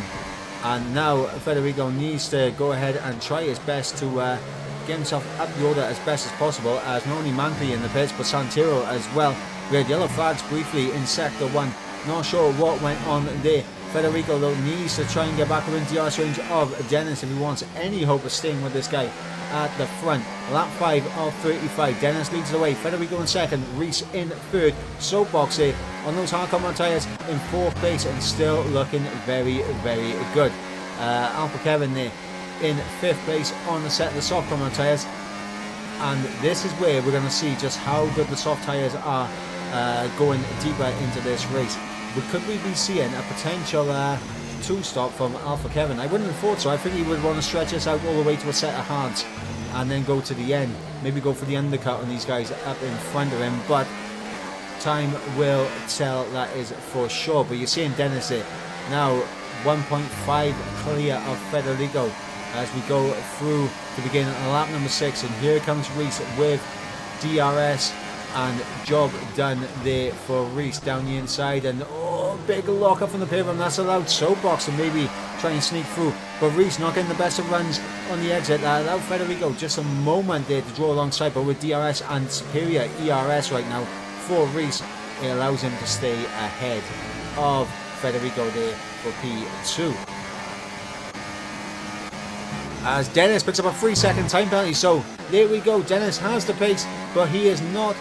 and now Federico needs to go ahead and try his best to get himself up the order as best as possible, as not only Mankley in the pits but Santero as well. We had yellow flags briefly in sector 1, not sure what went on there. Federico though needs to try and get back within DRS range of Dennis if he wants any hope of staying with this guy at the front. Lap 5 of 35, Dennis leads the way, Federico in second, Reese in third, Soapbox here on those hard compound tyres in 4th place and still looking very, very good. Alpha Kevin there in 5th place on the set of the soft compound tyres, and this is where we're going to see just how good the soft tyres are going deeper into this race. Could we be seeing a potential 2-stop from Alpha Kevin? I wouldn't have thought so. I think he would want to stretch this out all the way to a set of hards and then go to the end, maybe go for the undercut on these guys up in front of him, but time will tell, that is for sure. But you're seeing Dennis here now 1.5 clear of Federico as we go through to begin lap number 6, and here comes Reese with DRS, and job done there for Reese down the inside, and big lock up from the pavement. That's allowed Soapbox to maybe try and sneak through, but Reese not getting the best of runs on the exit. Allowed Federico just a moment there to draw alongside, but with DRS and superior ERS right now for Reese, it allows him to stay ahead of Federico there for P2. As Dennis picks up a 3-second time penalty, so there we go. Dennis has the pace, but he is not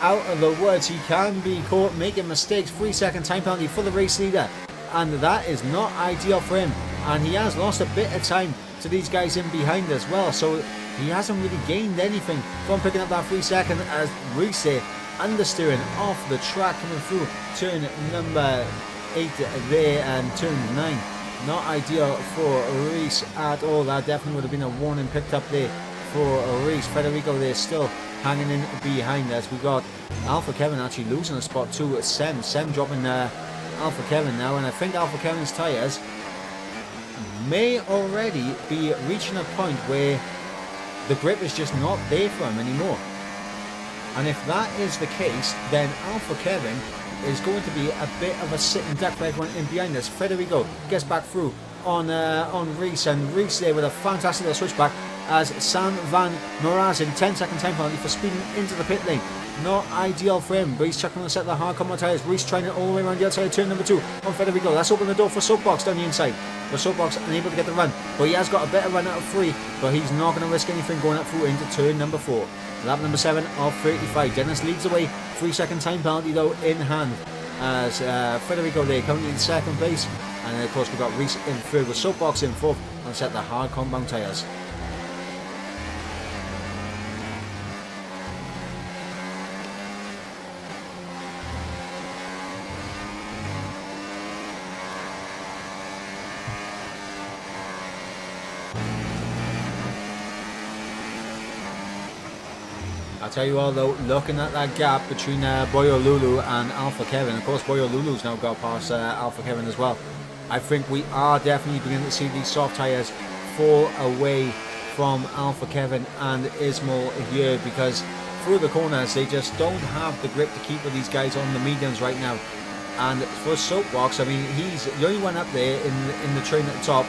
out of the woods. He can be caught making mistakes. 3-second time penalty for the race leader, and that is not ideal for him, and he has lost a bit of time to these guys in behind as well, so he hasn't really gained anything from picking up that 3 second, as Reese understeering off the track coming through turn number 8 there and turn 9. Not ideal for Reese at all. That definitely would have been a warning picked up there for Reese. Federico there still hanging in behind us. We got Alpha Kevin actually losing a spot to Sem dropping Alpha Kevin now, and I think Alpha Kevin's tyres may already be reaching a point where the grip is just not there for him anymore. And if that is the case, then Alpha Kevin is going to be a bit of a sitting duck for everyone in behind us. Federico gets back through on Reese, and Reese there with a fantastic little switchback as San Van Morazin 10-second time penalty for speeding into the pit lane. Not ideal for him, but he's checking on the set of the hard compound tyres. Reese trying it all the way around the outside of turn number 2 on Federico. That's opened the door for Soapbox down the inside, but Soapbox unable to get the run, but he has got a better run out of 3, but he's not going to risk anything going up through into turn number 4. Lap number 7 of 35. Dennis leads the way, 3-second time penalty though in hand, as Federico there coming in second place, and then of course we've got Reese in third with Soapbox in fourth on set the hard compound tyres. I'll tell you all though, looking at that gap between Boyo Lulu and Alpha Kevin, of course Boyo Lulu's now got past Alpha Kevin as well. I think we are definitely beginning to see these soft tyres fall away from Alpha Kevin and Ismail here, because through the corners they just don't have the grip to keep with these guys on the mediums right now. And for Soapbox, I mean, he's the only one up there in the train at the top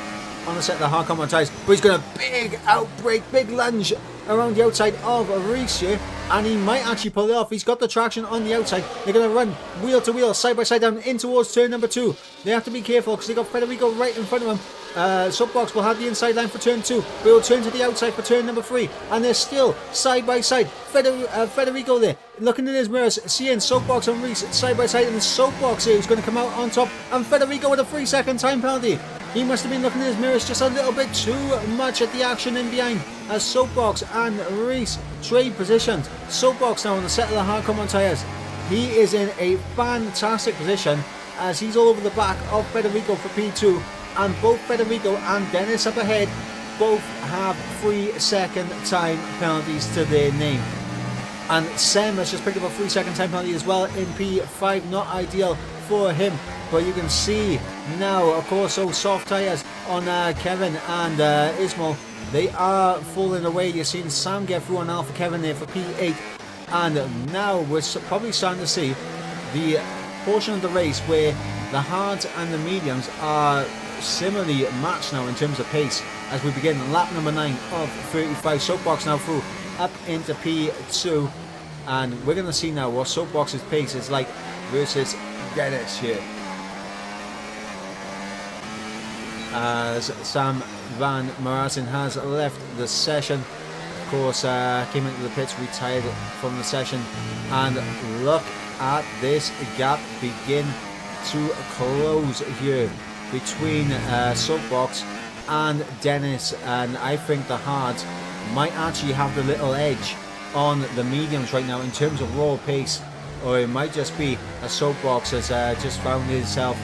on the set of the hard compound tyres, but he's got a big outbreak, big lunge around the outside of Reese here, and he might actually pull it off. He's got the traction on the outside. They're going to run wheel to wheel, side by side down in towards turn number 2. They have to be careful because they got Federico right in front of them. Soapbox will have the inside line for turn 2, but he'll turn to the outside for turn number 3, and they're still side by side. Federico there looking in his mirrors, seeing Soapbox and Reese side by side, and Soapbox here is going to come out on top, and Federico with a 3-second time penalty. He must have been looking in his mirrors just a little bit too much at the action in behind, as Soapbox and Reese trade positions. Soapbox now on the set of the hard compound tyres. He is in a fantastic position as he's all over the back of Federico for P2, and both Federico and Dennis up ahead both have 3-second time penalties to their name. And Sam has just picked up a 3-second time penalty as well in P5. Not ideal for him. But you can see now, of course, those soft tyres on Kevin and Ismail. They are falling away. You've seen Sam get through on Alpha Kevin there for P8. And now we're probably starting to see the portion of the race where the hards and the mediums are similarly matched now in terms of pace as we begin lap number 9 of 35. Soapbox now through up into P2, and we're going to see now what Soapbox's pace is like versus Dennis here. As Sam Van Marazen has left the session, of course, came into the pits, retired from the session, and look at this gap begin to close here between Soapbox and Dennis, and I think the hards might actually have the little edge on the mediums right now in terms of raw pace, or it might just be a Soapbox has just found himself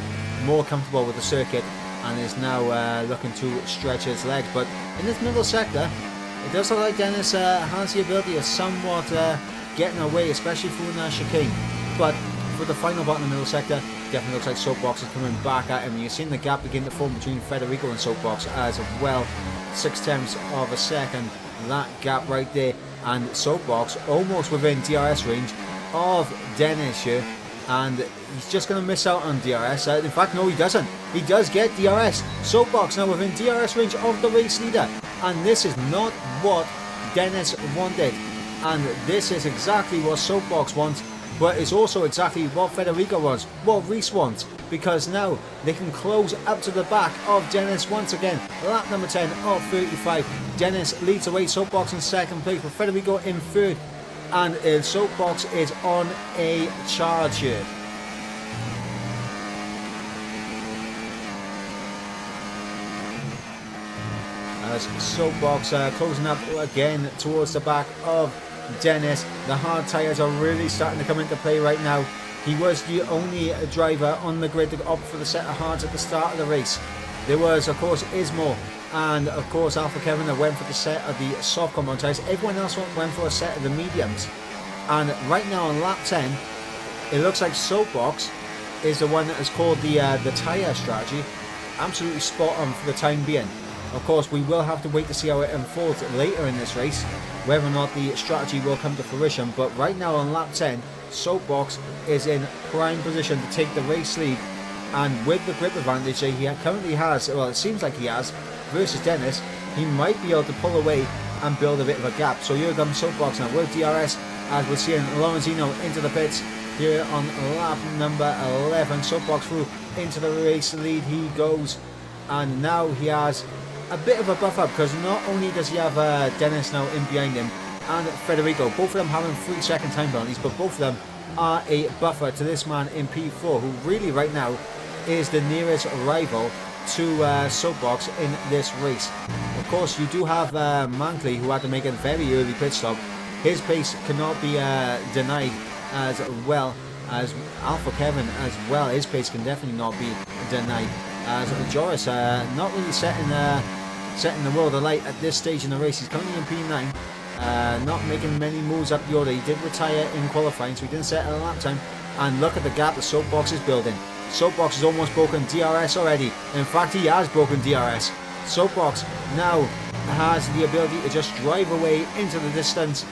more comfortable with the circuit and is now looking to stretch his legs. But in this middle sector, it does look like Dennis has the ability of somewhat getting away, especially through the chicane. But for the final part in the middle sector, definitely looks like Soapbox is coming back at him. You've seen the gap begin to form between Federico and Soapbox as well. 0.6 of a second, that gap right there. And Soapbox almost within DRS range of Dennis here. And he's just going to miss out on DRS. In fact, no, he doesn't. He does get DRS. Soapbox now within DRS range of the race leader. And this is not what Dennis wanted. And this is exactly what Soapbox wants. But it's also exactly what Federico wants, what Reese wants, because now they can close up to the back of Dennis once again. Lap number 10 of 35. Dennis leads away, Soapbox in second place, with Federico in third. And Soapbox is on a charge here. As Soapbox closing up again towards the back of Dennis. The hard tyres are really starting to come into play right now. He was the only driver on the grid to opt for the set of hards at the start of the race. There was, of course, Ismo and, of course, Alpha Kevin that went for the set of the soft compound tyres. Everyone else went for a set of the mediums. And right now on lap 10, it looks like Soapbox is the one that has called the tyre strategy. Absolutely spot on for the time being. Of course, we will have to wait to see how it unfolds later in this race, whether or not the strategy will come to fruition. But right now on lap 10, Soapbox is in prime position to take the race lead. And with the grip advantage that he currently has, well, it seems like he has, versus Dennis, he might be able to pull away and build a bit of a gap. So here comes Soapbox now with DRS, as we're seeing Lorenzino into the pits here on lap number 11. Soapbox through into the race lead he goes. And now he has a bit of a buffer, because not only does he have Dennis now in behind him and Federico, both of them having 3-second time penalties, but both of them are a buffer to this man in P4, who really right now is the nearest rival to Soapbox in this race. Of course, you do have Mankley, who had to make a very early pit stop. His pace cannot be denied, as well as Alpha Kevin as well. His pace can definitely not be denied, as Joris not really setting the world alight at this stage in the race. He's currently in P9, not making many moves up the order. He did retire in qualifying, so he didn't set a lap time. And look at the gap that Soapbox is building. Soapbox has almost broken DRS already. In fact, he has broken DRS. Soapbox now has the ability to just drive away into the distance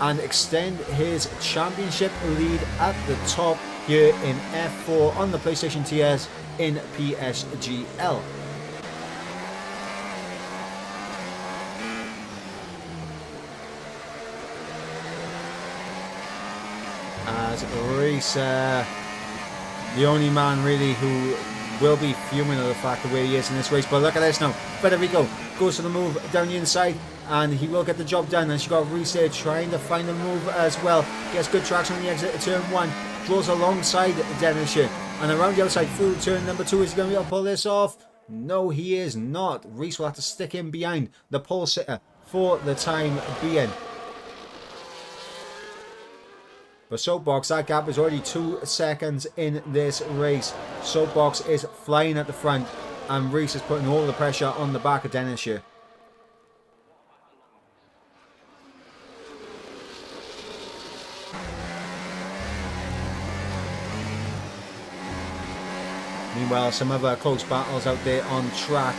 and extend his championship lead at the top here in F4 on the PlayStation TS in PSGL. As Reese, the only man really who will be fuming at the fact of where he is in this race. But look at this now. Federico goes for the move down the inside, and he will get the job done. And she got Reese there trying to find a move as well. Gets good traction on the exit of turn 1. Draws alongside Dennis here. And around the outside through turn number 2. Is he going to be able to pull this off? No, he is not. Reese will have to stick him behind the pole sitter for the time being. But Soapbox, that gap is already 2 seconds in this race. Soapbox is flying at the front, and Reese is putting all the pressure on the back of Dennis here. Meanwhile, some other close battles out there on track.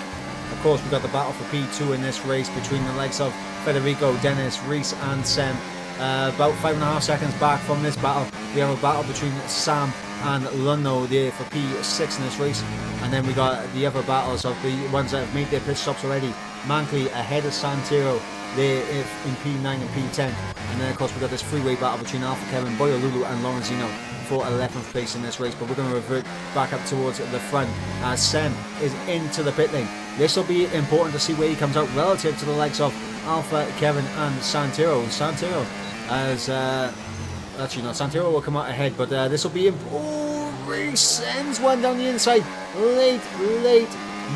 Of course, we've got the battle for P2 in this race between the likes of Federico, Dennis, Reese and Sem. About 5.5 seconds back from this battle, we have a battle between Sam and Luno there for P6 in this race. And then we got the other battles of the ones that have made their pit stops already. Mankley ahead of Santero there in P9 and P10. And then of course we got this freeway battle between Alpha Kevin, Boyo Lulu and Lorenzino for 11th place in this race. But we're going to revert back up towards the front as Sem is into the pit lane. This will be important to see where he comes out relative to the likes of Alpha Kevin and Santero. Santero as actually no, Santero will come out ahead, but this will be Reese sends one down the inside. Late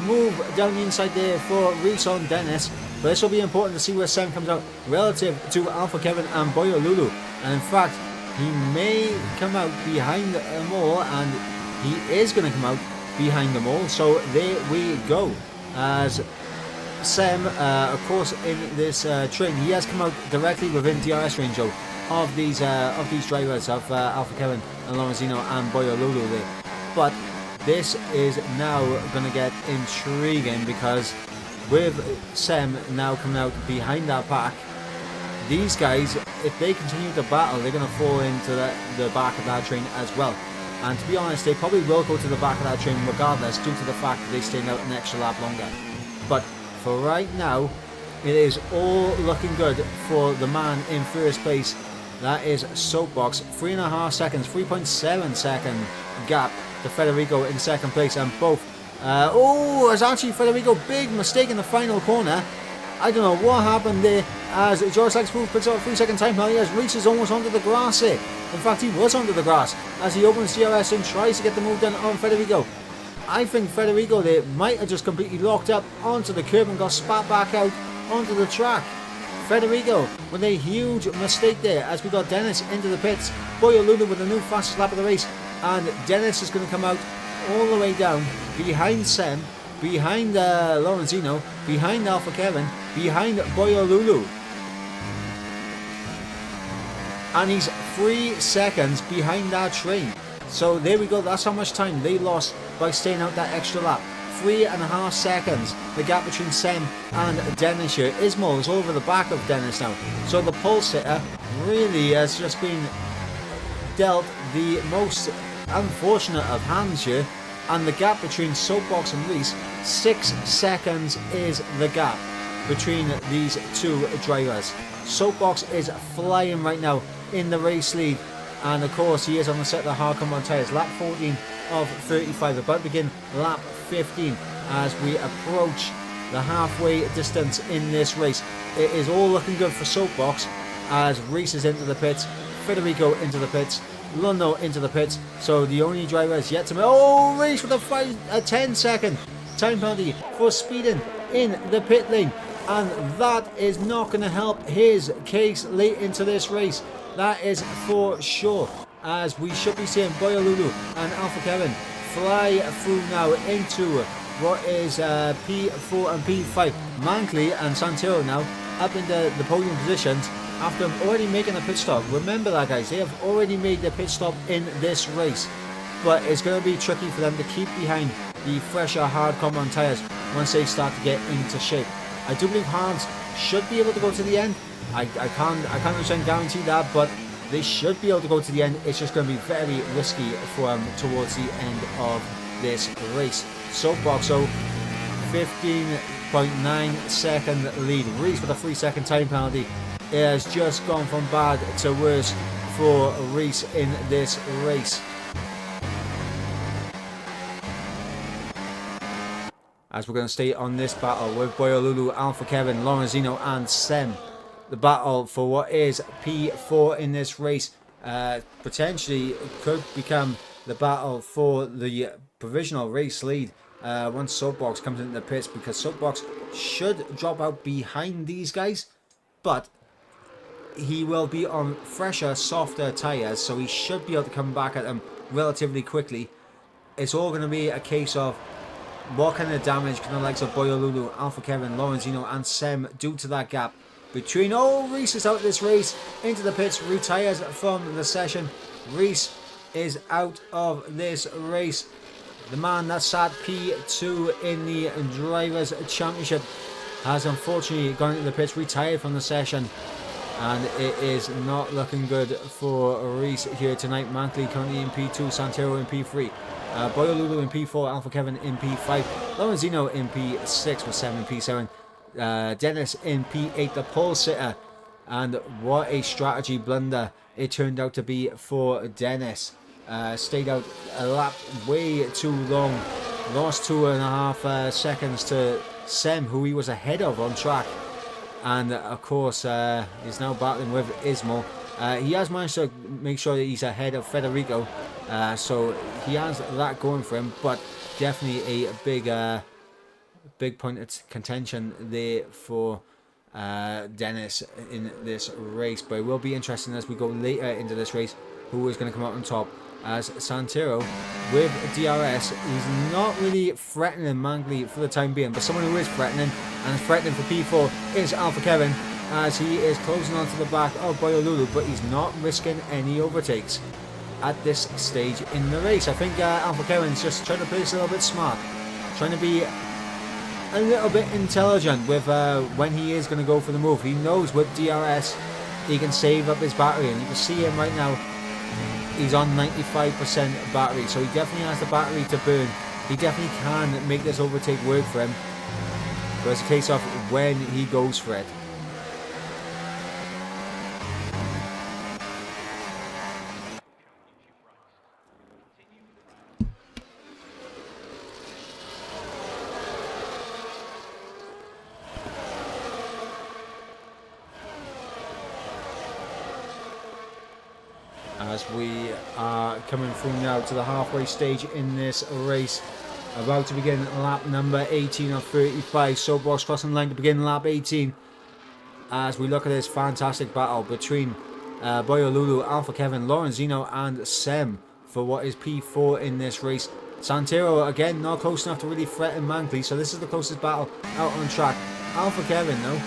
move down the inside there for Reese on Dennis. But this will be important to see where Sem comes out relative to Alpha Kevin and Boyo Lulu. And in fact, he may come out behind them all, and he is going to come out behind them all. So there we go. As Sem, of course, in this train, he has come out directly within DRS range of these drivers of Alpha Kevin and Lorenzino and Boyo Lulu there. But this is now going to get intriguing because with Sem now coming out behind that pack, these guys, if they continue to battle, they're going to fall into the back of that train as well. And to be honest, they probably will go to the back of that train regardless, due to the fact that they stayed out an extra lap longer. But for right now, it is all looking good for the man in first place. That is Soapbox, 3.5 seconds, 3.7 second gap to Federico in second place, and both. It's actually Federico, big mistake in the final corner. I don't know what happened there as George Lagsmooth puts out a 3-second time penalty as Reese is almost onto the grass here. In fact, he was onto the grass as he opens DRS and tries to get the move done on Federico. I think Federico there might have just completely locked up onto the curb and got spat back out onto the track. Federico with a huge mistake there as we got Dennis into the pits. Boyo Lulu with the new fastest lap of the race, and Dennis is going to come out all the way down behind Sem, behind Lorenzino, behind Alpha Kevin, behind Boyo Lulu. And he's 3 seconds behind that train. So there we go, that's how much time they lost by staying out that extra lap. 3.5 seconds, the gap between Sem and Dennis here. Ismail is over the back of Dennis now. So the pole sitter really has just been dealt the most unfortunate of hands here. And the gap between Soapbox and Reese, 6 seconds is the gap between these two drivers. Soapbox is flying right now in the race lead, and of course he is on the set of the hard compound tyres. Lap 14 of 35, about to begin lap 15 as we approach the halfway distance in this race. It is all looking good for Soapbox as Reese is into the pits, Federico into the pits, Luno into the pits. So the only driver is yet to make. Oh, Reese with a 10-second time penalty for speeding in the pit lane, and that is not going to help his case late into this race. That is for sure, as we should be seeing Boyo Lulu and Alpha Kevin fly through now into what is P4 and P5. Mankley and Santero now up into the podium positions after already making a pit stop. Remember that, guys, they have already made their pit stop in this race, but it's going to be tricky for them to keep behind the fresher hard compound tyres once they start to get into shape. I do believe Hans should be able to go to the end. I can't 100% guarantee that, but they should be able to go to the end. It's just going to be very risky for them towards the end of this race. Soapbox, so 15.9 second lead. Reese with a 3-second time penalty. It has just gone from bad to worse for Reese in this race. As we're going to stay on this battle with Boyo Lulu, Alpha Kevin, Lorenzino and Sem. The battle for what is P4 in this race potentially could become the battle for the provisional race lead once Soapbox comes into the pits, because Soapbox should drop out behind these guys, but he will be on fresher, softer tyres, so he should be able to come back at them relatively quickly. It's all going to be a case of what kind of damage can the likes of Boyo Lulu, Alpha Kevin, Lorenzino and Sem do to that gap between. Oh, Reese is out of this race, into the pits, retires from the session. Reese is out of this race. the man that sat P2 in the Drivers' Championship, has unfortunately gone into the pits, retired from the session, and it is not looking good for Reese here tonight. Mankley currently in P2, Santero in P3, Boyolulu in P4, Alpha Kevin in P5, Lorenzino in P6 with 7 P7, Dennis in P8, the pole sitter, and what a strategy blunder it turned out to be for Dennis. Stayed out a lap way too long, lost 2.5 seconds to Sem, who he was ahead of on track, and of course he's now battling with Ismail. He has managed to make sure that he's ahead of Federico, so he has that going for him, but definitely a big point of contention there for Dennis in this race. But it will be interesting as we go later into this race who is going to come out on top, as Santero with DRS, he's not really threatening Mangley for the time being, but someone who is threatening and threatening for P4 is Alpha Kevin, as he is closing onto the back of Boyolulu, but he's not risking any overtakes at this stage in the race. I think Alpha Kevin's just trying to play this a little bit smart, trying to be a little bit intelligent with when he is going to go for the move. He knows with DRS he can save up his battery, and you can see him right now. He's on 95% battery, so he definitely has the battery to burn. He definitely can make this overtake work for him, but it's a case of when he goes for it. As we are coming through now to the halfway stage in this race, about to begin lap number 18 of 35. Soapbox crossing the line to begin lap 18. As we look at this fantastic battle between Boyolulu, Alpha Kevin, Lorenzino and Sem for what is P4 in this race. Santero again not close enough to really threaten Mankley, so this is the closest battle out on track. Alpha Kevin though,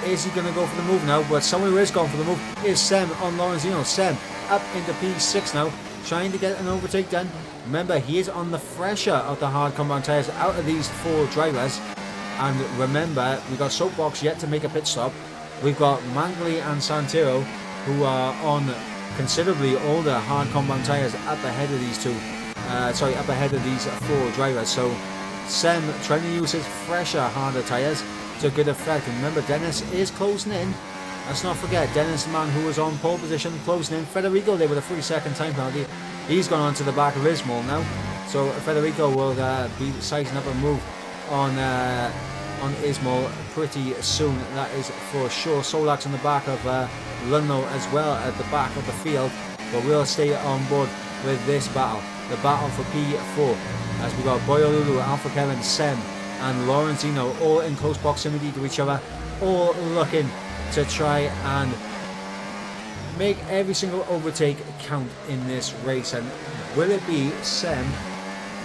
is he going to go for the move now? But someone who is going for the move is Sem on Lorenzino. Sem up into P6 now, trying to get an overtake done. Remember, he is on the fresher of the hard compound tyres out of these 4 drivers. And remember, we've got Soapbox yet to make a pit stop. We've got Mangley and Santero, who are on considerably older hard compound tyres at the head of these up ahead of these 4 drivers. So Sem trying to use his fresher, harder tyres to good effect. And remember, Dennis is closing in. Let's not forget, Dennis, the man who was on pole position, closing in. Federico there with a 3-second time penalty. He's gone on to the back of Ismail now. So Federico will be sizing up a move on Ismail pretty soon, that is for sure. Solak's on the back of Lunlo as well at the back of the field. But we'll stay on board with this battle. The battle for P4. As we got Boyolulu, Alpha Kevin, Sem and Lorenzino all in close proximity to each other. All looking to try and make every single overtake count in this race. And will it be Sem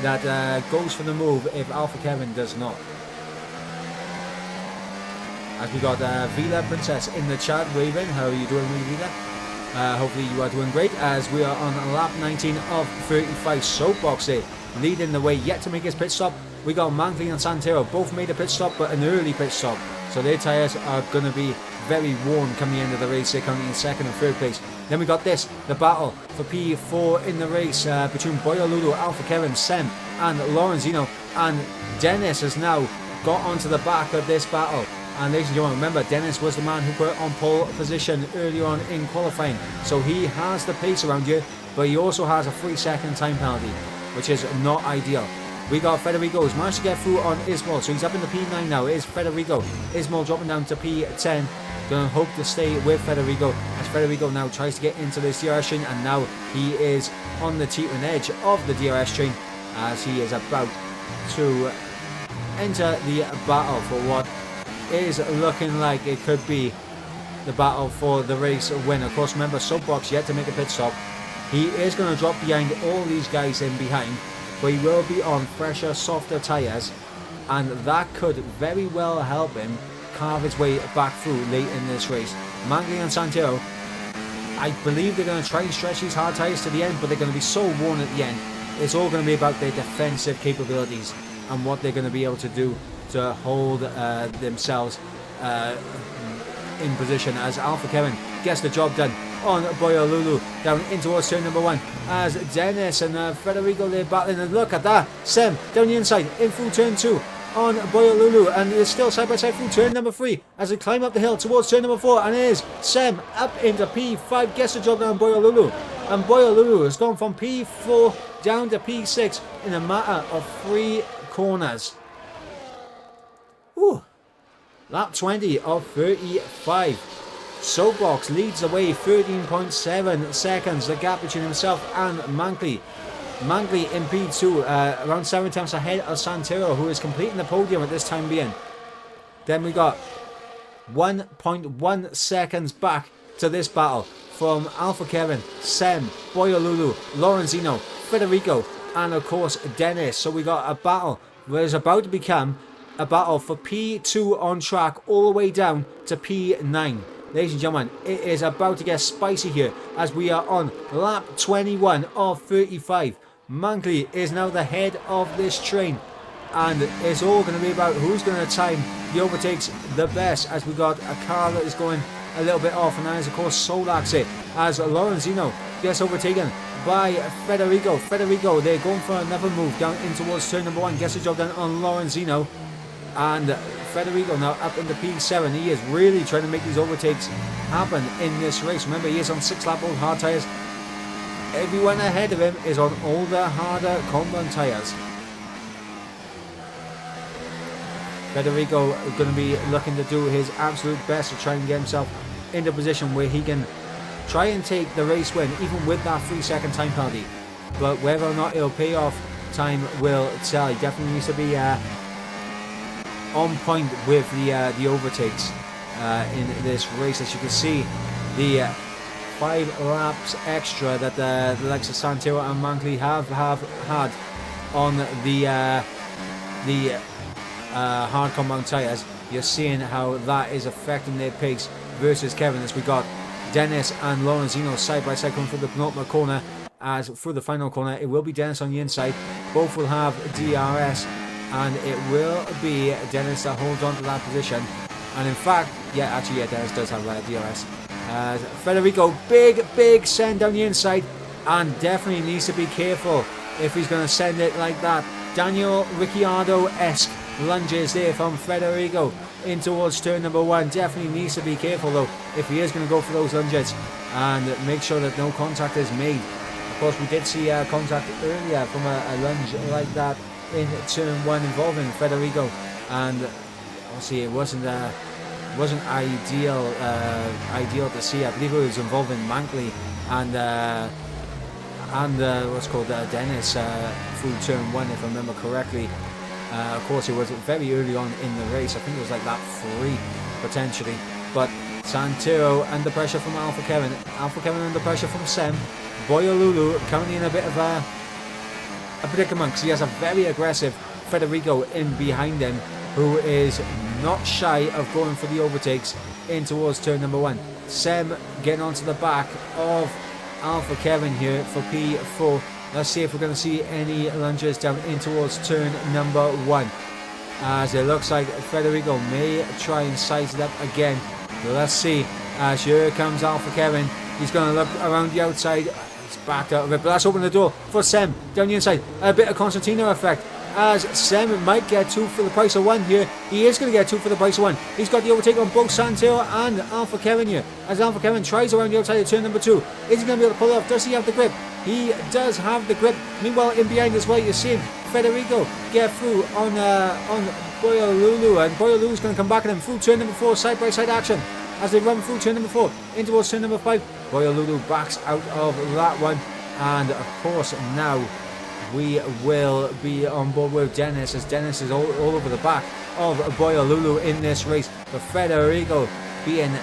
that goes for the move if Alpha Kevin does not? As we got Vila Princess in the chat waving. How are you doing, Vila? Hopefully you are doing great, as we are on lap 19 of 35. Soapbox there leading the way, yet to make his pit stop. We got Mankley and Santero both made a pit stop, but an early pit stop, so their tyres are going to be very worn come the end of the race. They're currently in 2nd and 3rd place. Then we got this, the battle for P4 in the race between Boyolulu, Alpha Kevin, Sem and Lorenzino. And Dennis has now got onto the back of this battle. And ladies and gentlemen, remember, Dennis was the man who put on pole position earlier on in qualifying. So he has the pace around you, but he also has a 3-second time penalty, which is not ideal. We got Federico, who's managed to get through on Ismail, so he's up in the P9 now. It is Federico. Ismail dropping down to P10. Gonna hope to stay with Federico, as Federico now tries to get into this DRS train, and now he is on the teetering edge of the DRS train as he is about to enter the battle for what is looking like it could be the battle for the race win. Of course, remember, Soapbox yet to make a pit stop. He is going to drop behind all these guys in behind, but he will be on fresher, softer tyres, and that could very well help him carve his way back through late in this race. Mangley and Santero, I believe they're going to try and stretch these hard tyres to the end, but they're going to be so worn at the end. it's all going to be about their defensive capabilities and what they're going to be able to do to hold themselves in position as Alpha Kevin gets the job done on Boyolulu down in towards turn number 1 as Dennis and Federico, they're battling, and look at that, Sem down the inside in through turn 2 on Boyolulu, and it's still side by side through turn number 3 as they climb up the hill towards turn number 4, and it is Sem up into P5, gets the job done on Boyolulu, and Boyolulu has gone from P4 down to P6 in a matter of 3 corners. Whew. Lap 20 of 35. Soapbox leads the way, 13.7 seconds, the gap between himself and Mankley. Mankley in P2, around 7 tenths ahead of Santero, who is completing the podium at this time being. Then we got 1.1 seconds back to this battle from Alpha Kevin, Sem, Boyolulu, Lorenzino, Federico, and of course Dennis. So we got a battle that is about to become a battle for P2 on track all the way down to P9. Ladies and gentlemen, it is about to get spicy here as we are on lap 21 of 35. Mankley is now the head of this train, and it's all going to be about who's going to time the overtakes the best, as we got a car that is going a little bit off, and that is of course Solax as Lorenzino gets overtaken by Federico. Federico, they're going for another move down in towards turn number 1, gets the job done on Lorenzino, and Federico now up into P7. He is really trying to make these overtakes happen in this race. Remember, he is on 6-lap old hard tyres. Everyone ahead of him is on older, harder compound tyres. Federico is going to be looking to do his absolute best to try and get himself into a position where he can try and take the race win, even with that 3-second time penalty. But whether or not it'll pay off, time will tell. He definitely needs to be on point with the overtakes in this race. As you can see, the 5 laps extra that the likes of Santero and Mankley have had on the hard compound tyres. You're seeing how that is affecting their pace versus Kevin, as we got Dennis and Lorenzino side by side coming through the penultimate corner. As through the final corner, it will be Dennis on the inside. Both will have DRS, and it will be Dennis that holds on to that position. And in fact, Dennis does have DRS. Federico, big send down the inside, and definitely needs to be careful if he's going to send it like that. Daniel Ricciardo-esque lunges there from Federico in towards turn number 1. Definitely needs to be careful though if he is going to go for those lunges, and make sure that no contact is made. Of course, we did see contact earlier from a lunge like that in turn 1 involving Federico, and obviously it wasn't ideal to see. I believe it was involving Mankley and Dennis through turn 1, if I remember correctly. Of course, it was very early on in the race. I think it was like lap 3 potentially. But Santero under pressure from Alpha Kevin under pressure from Sem. Boyolulu currently in a bit of a predicament because he has a very aggressive Federico in behind him, who is not shy of going for the overtakes in towards turn number 1. Sem getting onto the back of Alpha Kevin here for P4. Let's see if we're going to see any lunges down in towards turn number 1, as it looks like Federico may try and size it up again. So let's see, as here comes Alpha Kevin. He's going to look around the outside. He's backed out of it, but that's opening the door for Sem down the inside. A bit of Constantino effect, as Sem might get 2 for the price of 1 here. He is going to get 2 for the price of 1. He's got the overtake on both Santero and Alpha Kevin here, as Alpha Kevin tries around the outside of turn number 2. Is he going to be able to pull it off? Does he have the grip? He does have the grip. Meanwhile, in behind as well, you're seeing Federico get through on Boyolulu, and Boyolulu's going to come back at him through turn number 4, side by side action as they run through turn number 4 in towards turn number 5. Boyolulu backs out of that one, and of course now we will be on board with Dennis, as Dennis is all over the back of Boyolulu in this race, but Federico being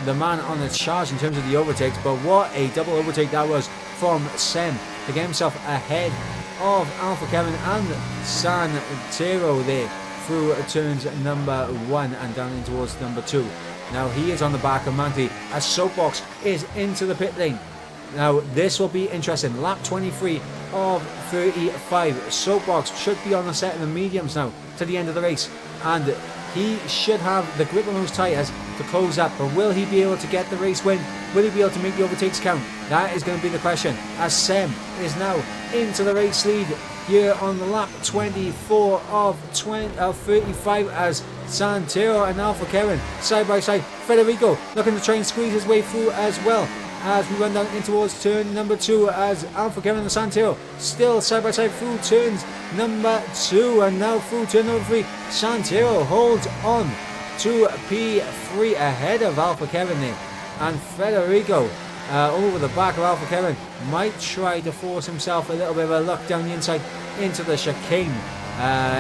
the man on the charge in terms of the overtakes. But what a double overtake that was from Sem to get himself ahead of Alpha Kevin and Santero there through turns number 1 and down in towards number 2. Now he is on the back of Mankley as Soapbox is into the pit lane. Now this will be interesting. Lap 23 of 35. Soapbox should be on the set of the mediums now to the end of the race, and he should have the grip on those tyres to close up, but will he be able to get the race win? Will he be able to make the overtakes count? That is going to be the question, as Sem is now into the race lead here on the lap 24 of 35, as Santero and Alpha Kevin side by side. Federico looking to try and squeeze his way through as well as we run down in towards turn number 2, as Alpha Kevin and Santero still side by side through turns number 2, and now through turn number 3. Santero holds on to P3 ahead of Alpha Kevin there, and Federico over the back of Alpha Kevin might try to force himself a little bit of a look down the inside into the chicane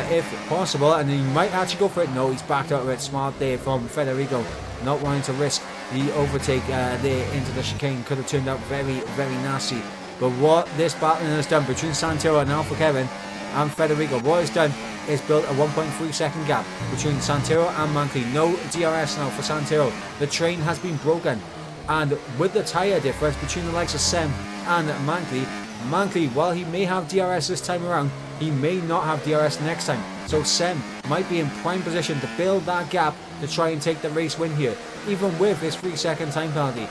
if possible, and he might actually go for it. No, he's backed out of it. Smart there from Federico, not wanting to risk the overtake there into the chicane. Could have turned out very, very nasty. But what this battling has done between Santero and Alpha Kevin and Federico, what it's done is built a 1.3 second gap between Santero and Mankley. No DRS now for Santero. The train has been broken, and with the tyre difference between the likes of Sem and Mankley, while he may have DRS this time around, he may not have DRS next time. So Sem might be in prime position to build that gap to try and take the race win here, even with this 3-second time penalty.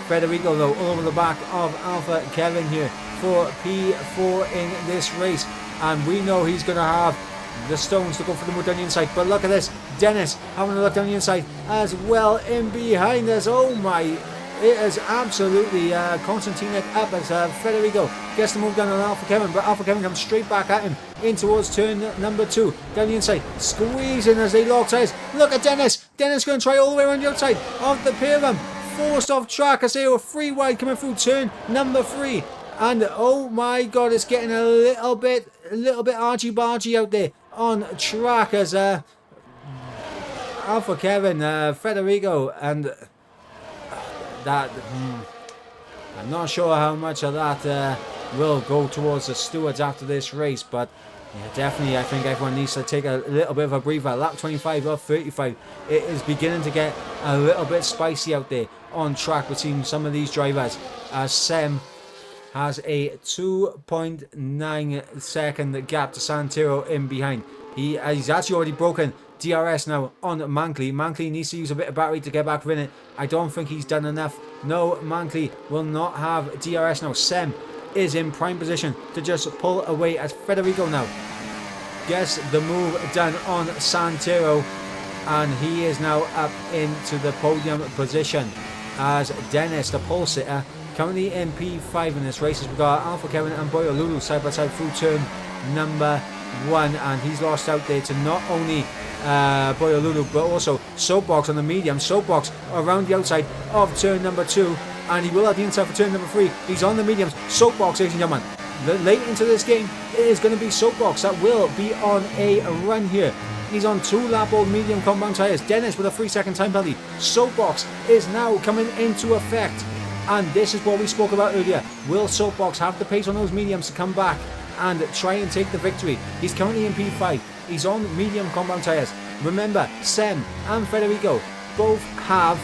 Federico though all over the back of Alpha Kevin here for P4 in this race, and we know he's going to have the stones to go for the move down the inside. But look at this, Dennis having a look down the inside as well in behind us. Oh my, it is absolutely Constantine up as Federico gets the move down on Alpha Kevin, but Alpha Kevin comes straight back at him in towards turn number 2 down the inside, squeezing as they lock tires. Look at Dennis going to try all the way around the outside of the pair of them, forced off track as they were 3 wide coming through turn number 3. And oh my god, it's getting a little bit argy-bargy out there on track as Alpha Kevin, Federico, and that I'm not sure how much of that will go towards the stewards after this race, but yeah, definitely I think everyone needs to take a little bit of a breather. Lap 25 of 35, it is beginning to get a little bit spicy out there on track between some of these drivers, as Sem has a 2.9 second gap to Santero in behind. He's actually already broken DRS now on Mankley. Mankley needs to use a bit of battery to get back within it. I don't think he's done enough. No, Mankley will not have DRS now. Sem is in prime position to just pull away as Federico now gets the move done on Santero, and he is now up into the podium position as Dennis, the pole sitter, currently in P5 in this race, as we got Alpha Kevin and Boyo Lulu side by side through turn number 1, and he's lost out there to not only Boyo Lulu but also Soapbox on the medium. Soapbox around the outside of turn number 2, and he will have the inside for turn number 3. He's on the mediums. Soapbox, ladies and gentlemen. Late into this game, it is going to be Soapbox that will be on a run here. He's on 2 lap old medium compound tyres. Dennis with a 3-second time penalty. Soapbox is now coming into effect, and this is what we spoke about earlier. Will Soapbox have the pace on those mediums to come back and try and take the victory? He's currently in P5. He's on medium compound tyres. Remember, Sem and Federico both have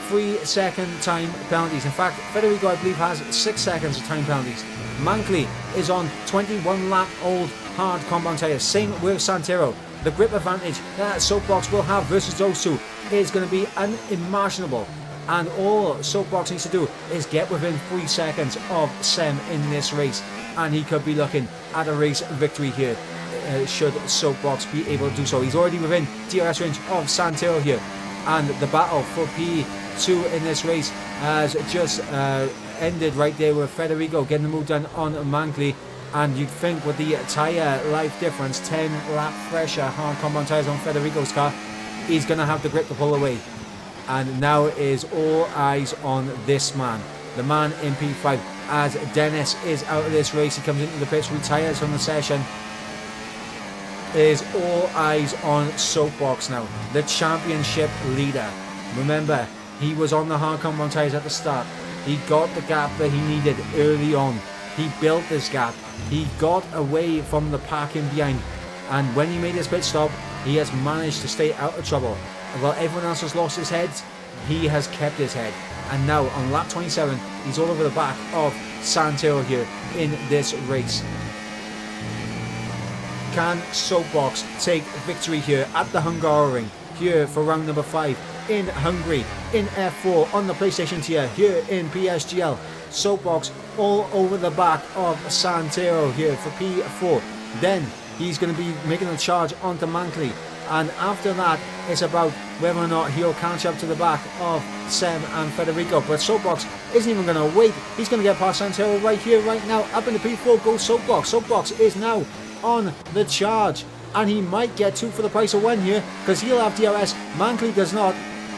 3-second time penalties. In fact, Federico, I believe, has 6 seconds of time penalties. Mankley is on 21 lap old hard compound tyres. Same with Santero. The grip advantage that Soapbox will have versus those two is going to be unimaginable. And all Soapbox needs to do is get within 3 seconds of Sem in this race, and he could be looking at a race victory here, should Soapbox be able to do so. He's already within DRS range of Santero here, and the battle for P2 in this race has just ended right there with Federico getting the move done on Mankley. And you'd think with the tyre life difference, 10 lap fresher hard compound tyres on Federico's car, he's going to have the grip to pull away. And now is all eyes on this man, the man in P5, as Dennis is out of this race. He comes into the pits, retires from the session. Is all eyes on Soapbox now, the championship leader. Remember, he was on the hard compound tyres at the start. He got the gap that he needed early on. He built this gap. He got away from the pack in behind, and when he made his pit stop, he has managed to stay out of trouble. While everyone else has lost his heads, he has kept his head. And now on lap 27, he's all over the back of Santero here in this race. Can Soapbox take victory here at the Hungaroring here for round number 5 in Hungary, in F4 on the PlayStation tier here in PSGL? Soapbox all over the back of Santero here for P4. Then he's going to be making a charge onto Mankley. And after that, it's about whether or not he'll catch up to the back of Sem and Federico. But Soapbox isn't even going to wait. He's going to get past Santero right here, right now. Up in the P4 goes Soapbox. Soapbox is now on the charge. And he might get 2 for the price of 1 here, because he'll have DRS. Mankley does not.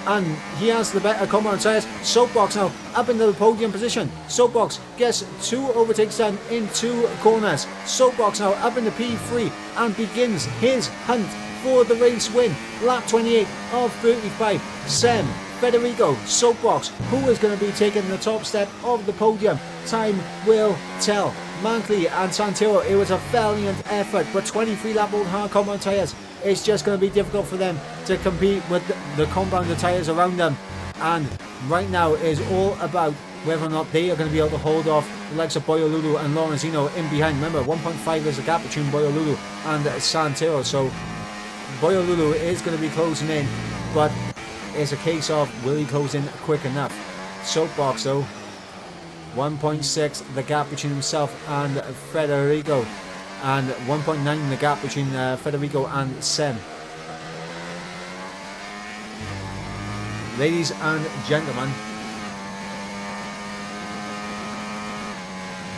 And he has the better compound tyres. Soapbox now up into the podium position. Soapbox gets 2 overtakes done in 2 corners. Soapbox now up in the P3 and begins his hunt for the race win. Lap 28 of 35. Sem, Federico, Soapbox, who is going to be taking the top step of the podium? Time will tell. Mankley and Santero, it was a valiant effort, but 23 lap old hard compound tyres. It's just going to be difficult for them to compete with the compounded tyres around them. And right now is all about whether or not they are going to be able to hold off the likes of Boyolulu and Lorenzino in behind. Remember, 1.5 is the gap between Boyolulu and Santero. So Boyolulu is going to be closing in, but it's a case of will he close in quick enough? Soapbox though, 1.6 the gap between himself and Federico, and 1.9 the gap between Federico and Sem. Ladies and gentlemen,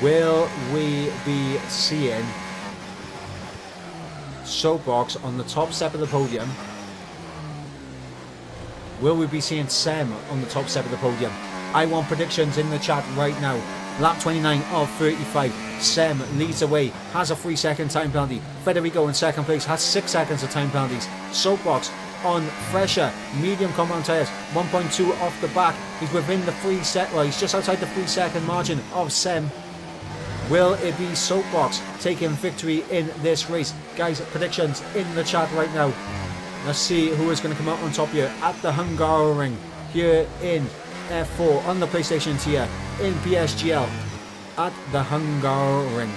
will we be seeing Soapbox on the top step of the podium? Will we be seeing Sem on the top step of the podium? I want predictions in the chat right now. Lap 29 of 35. Sem leads away, has a 3-second time penalty. Federico in second place has 6 seconds of time penalties. Soapbox on fresher, medium compound tyres, 1.2 off the back. He's within the he's just outside the 3-second margin of Sem. Will it be Soapbox taking victory in this race? Guys, predictions in the chat right now. Let's see who is going to come out on top here at the Hungaroring here in F4 on the PlayStation tier in PSGL at the Hungaroring.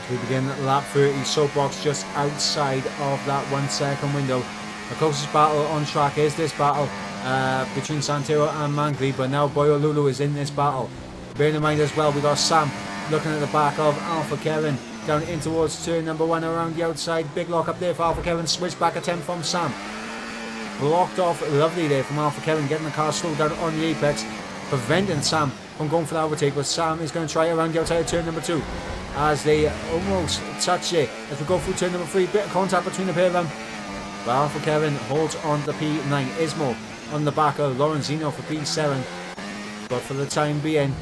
We begin at lap 30, Soapbox just outside of that 1 second window. The closest battle on track is this battle between Santero and Mankley, but now Boyolulu is in this battle. Bearing in mind as well, we got Sam looking at the back of Alpha Kevin down in towards turn number 1 around the outside. Big lock up there for Alpha Kevin, switch back attempt from Sam. Blocked off lovely there from Alpha Kevin, getting the car slowed down on the apex, preventing Sam from going for the overtake, but Sam is going to try around the outside of turn number 2. As they almost touch it as we go through turn number 3, bit of contact between the pair of them. But Alpha Kevin holds on to P9. Ismo on the back of Lorenzino for P7. But for the time being,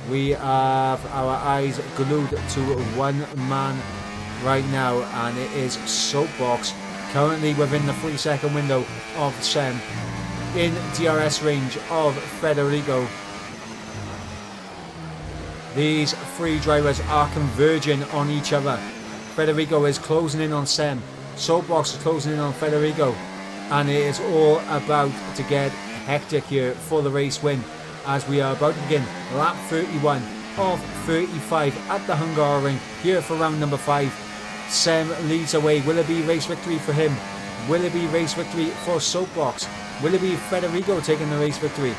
we have our eyes glued to one man right now, and it is Soapbox, currently within the 3-second window of Sem, in DRS range of Federico. These 3 drivers are converging on each other. Federico is closing in on Sem. Soapbox is closing in on Federico. And it is all about to get hectic here for the race win, as we are about to begin lap 31 of 35 at the Hungaroring here for round number 5. Sem leads away. Will it be race victory for him? Will it be race victory for Soapbox? Will it be Federico taking the race victory?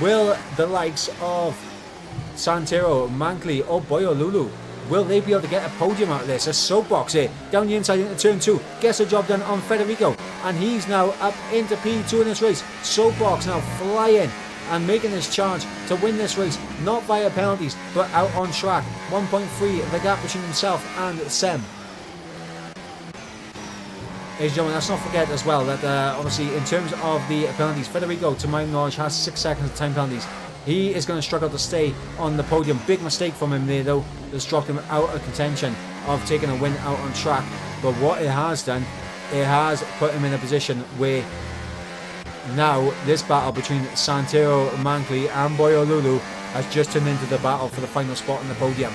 Will the likes of Santero, Mankley or Boyolulu, will they be able to get a podium out of this? A Soapbox here, down the inside into turn 2, gets the job done on Federico, and he's now up into P2 in this race. Soapbox now flying and making this charge to win this race, not via penalties, but out on track. 1.3 the gap between himself and Sem. Ladies and gentlemen, let's not forget as well that obviously in terms of the penalties, Federico, to my knowledge, has 6 seconds of time penalties. He is going to struggle to stay on the podium. Big mistake from him there though, that's dropped him out of contention of taking a win out on track. But what it has done, it has put him in a position where now this battle between Santero, Mankley and Boyolulu has just turned into the battle for the final spot on the podium.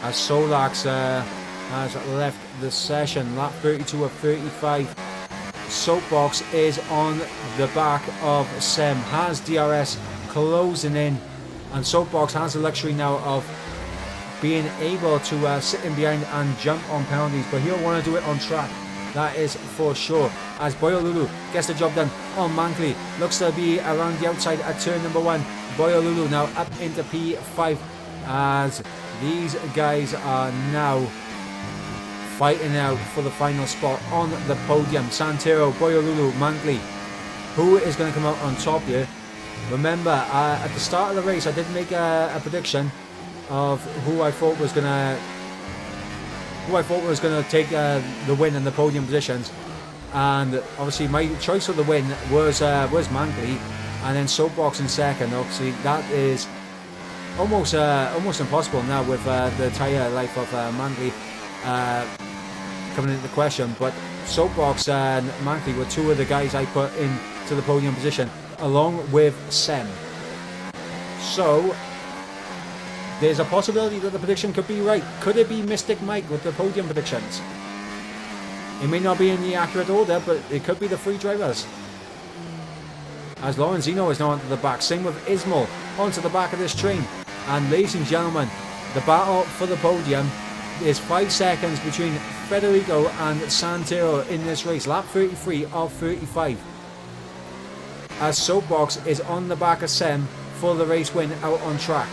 As Solax has left the session, lap 32 of 35. Soapbox is on the back of Sem, has DRS closing in, and Soapbox has the luxury now of being able to sit in behind and jump on penalties, but he'll want to do it on track, that is for sure. As Boyolulu gets the job done on Mankley, looks to be around the outside at turn number 1. Boyolulu now up into P5 as these guys are now fighting out for the final spot on the podium. Santero, Boyolulu, Mankley. Who is going to come out on top here? Remember, at the start of the race, I did make a prediction of who I thought was going to take the win in the podium positions, and obviously my choice of the win was Mankley, and then Soapbox in second. Obviously, that is almost impossible now with the tyre life of Mankley coming into the question, but Soapbox and Mankley were two of the guys I put into the podium position along with Sem. So there's a possibility that the prediction could be right. Could it be Mystic Mike with the podium predictions? It may not be in the accurate order, but it could be the three drivers. As Lorenzino is now onto the back, same with Ismail onto the back of this train. And ladies and gentlemen, the battle for the podium is 5 seconds between Federico and Santero in this race, lap 33 of 35. As Soapbox is on the back of Sem for the race win out on track.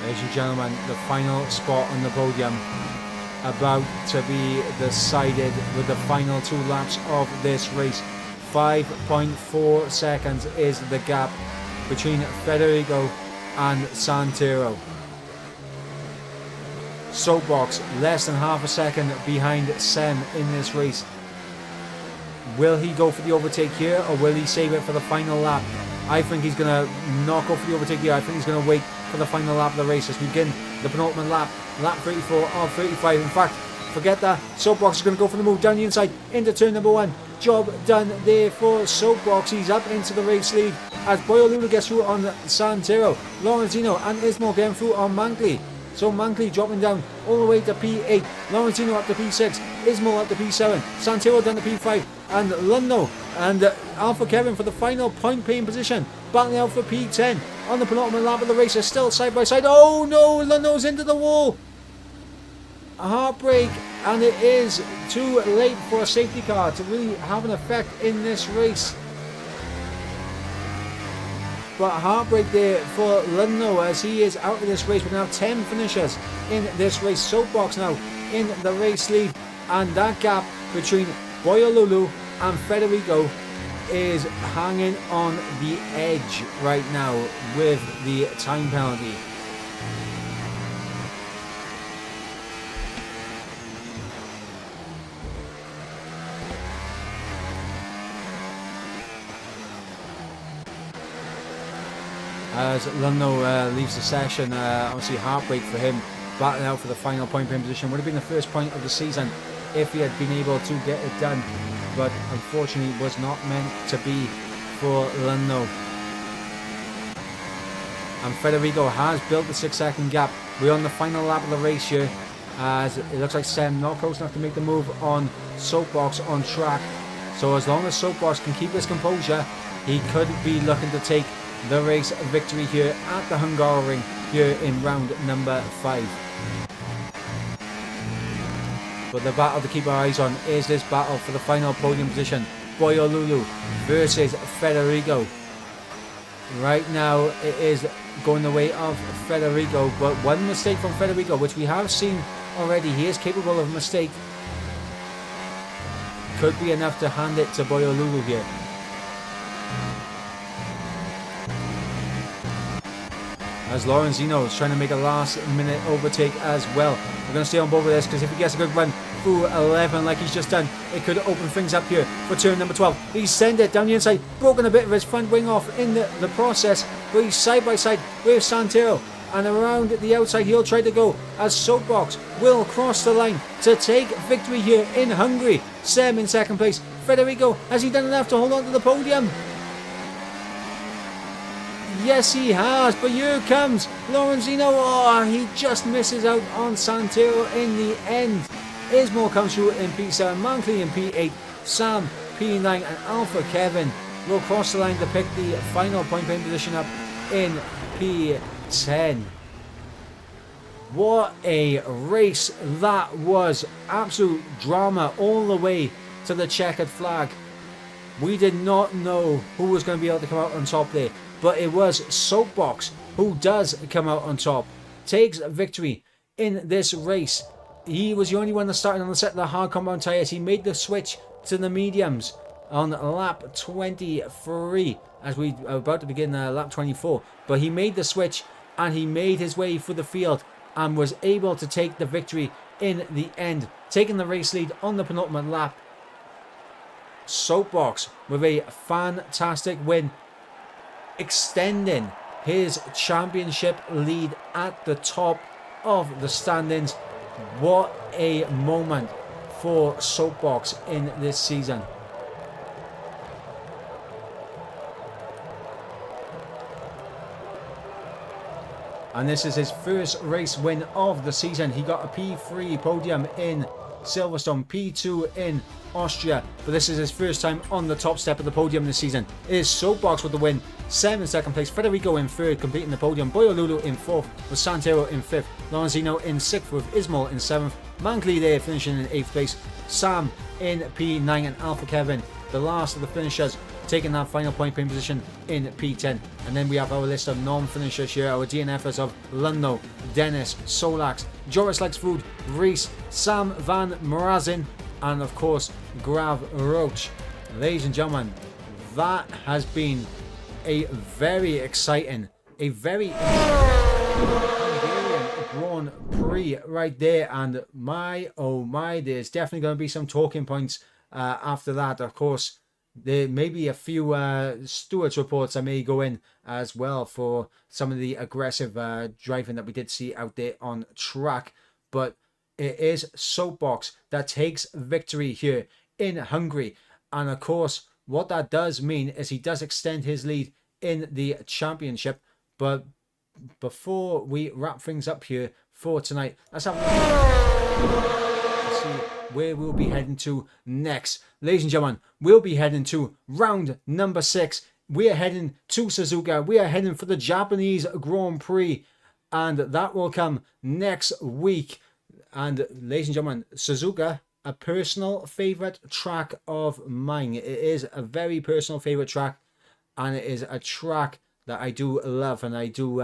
Ladies and gentlemen, the final spot on the podium about to be decided with the final 2 laps of this race. 5.4 seconds is the gap between Federico and Santero. Soapbox less than half a second behind Sem in this race. Will he go for the overtake here, or will he save it for the final lap? I think he's going to not go for the overtake here. I think he's going to wait for the final lap of the race as we begin the penultimate lap, lap 34 of 35. In fact, forget that. Soapbox is going to go for the move down the inside into turn number 1. Job done there for Soapbox. He's up into the race lead as Boyolulu gets through on Santero. Lorenzino and Ismail getting through on Mankley. So Mankley dropping down all the way to P8. Lorenzino up to P6. Ismail up to P7. Santero down to P5. And Lundo and Alpha Kevin for the final point paying position. Battling out for P10 on the penultimate lap of the race. They're still side by side. Oh no, Lundo's into the wall. A heartbreak, and it is too late for a safety car to really have an effect in this race. But heartbreak there for Lundo as he is out of this race. We're going to have 10 finishers in this race. Soapbox now in the race lead, and that gap between Boyolulu and Federico is hanging on the edge right now with the time penalty. As Lundo leaves the session, obviously heartbreak for him, battling out for the final point paying position. Would have been the first point of the season if he had been able to get it done, but unfortunately was not meant to be for Lundo. And Federico has built the 6-second gap. We're on the final lap of the race here, as it looks like Sem not close enough to make the move on Soapbox on track. So as long as Soapbox can keep his composure, he could be looking to take the race victory here at the Hungary here in round number 5. But the battle to keep our eyes on is this battle for the final podium position. Boyolulu versus Federico. Right now it is going the way of Federico, but one mistake from Federico, which we have seen already, he is capable of a mistake, could be enough to hand it to Boyolulu here. As Lorenzino is trying to make a last minute overtake as well. We're going to stay on board with this, because if he gets a good run through 11 like he's just done, it could open things up here for turn number 12. He's sent it down the inside, broken a bit of his front wing off in the process, but he's side by side with Santero, and around the outside he'll try to go as Soapbox will cross the line to take victory here in Hungary. Sem in second place. Federico, has he done enough to hold on to the podium? Yes, he has, but here comes Lorenzino. Oh, he just misses out on Santero in the end. Ismo comes through in P7, Mankley in P8, Sam P9, and Alpha Kevin will cross the line to pick the final point paying position up in P10. What a race that was. Absolute drama all the way to the checkered flag. We did not know who was going to be able to come out on top there, but it was Soapbox who does come out on top, takes victory in this race. He was the only one that started on the set of the hard compound tyres. He made the switch to the mediums on lap 23 as we are about to begin lap 24, but he made the switch and he made his way through the field and was able to take the victory in the end, taking the race lead on the penultimate lap. Soapbox with a fantastic win, extending his championship lead at the top of the standings. What a moment for Soapbox in this season. And this is his first race win of the season. He got a P3 podium in Silverstone, P2 in Austria, but this is his first time on the top step of the podium this season. It is Soapbox with the win, Sem in second place, Federico in third, completing the podium, Boyolulu in fourth, with Santero in fifth, Lorenzino in sixth, with Ismail in seventh, Mankley there finishing in eighth place, Sam in P9, and Alpha Kevin, the last of the finishers, taking that final point paying position in P10. And then we have our list of non-finishers here, our DNFers of Lundo, Dennis, Solax, Joris Likes Food, Reese, Sam Van Mrazin, and of course Grav Roach. Ladies and gentlemen, that has been a very exciting, a very Hungarian Grand Prix right there, and my oh my, there's definitely going to be some talking points after that. Of course, there may be a few stewards reports I may go in as well for some of the aggressive driving that we did see out there on track. But it is Soapbox that takes victory here in Hungary. And of course, what that does mean is he does extend his lead in the championship. But before we wrap things up here for tonight, let's have a look. Where we'll be heading to next. Ladies and gentlemen, we'll be heading to round number 6. We are heading to Suzuka. We are heading for the Japanese Grand Prix, and that will come next week. And ladies and gentlemen, Suzuka, a personal favorite track of mine. It is a very personal favorite track, and it is a track that I do love and I do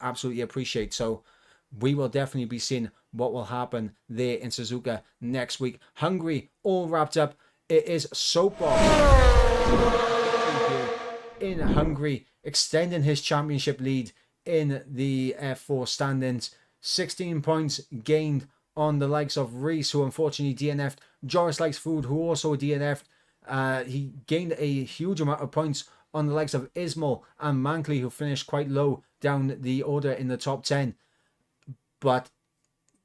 absolutely appreciate. So we will definitely be seeing what will happen there in Suzuka next week. Hungary all wrapped up. It is Soapbox in Hungary, extending his championship lead in the F4 standings. 16 points gained on the likes of Reese, who unfortunately DNF'd. Joris Likes Food, who also DNF'd. He gained a huge amount of points on the likes of Ismail and Mankley, who finished quite low down the order in the top 10. But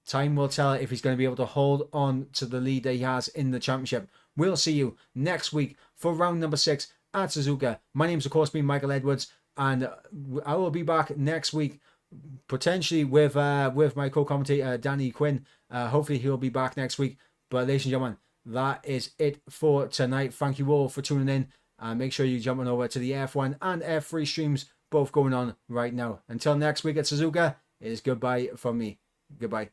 time will tell if he's going to be able to hold on to the lead that he has in the championship. We'll see you next week for round number 6 at Suzuka. My name's of course been Michael Edwards, and I will be back next week potentially with my co-commentator Danny Quinn. Hopefully he'll be back next week. But ladies and gentlemen, that is it for tonight. Thank you all for tuning in. And make sure you jump on over to the F1 and F3 streams, both going on right now. Until next week at Suzuka, it is goodbye from me. Goodbye.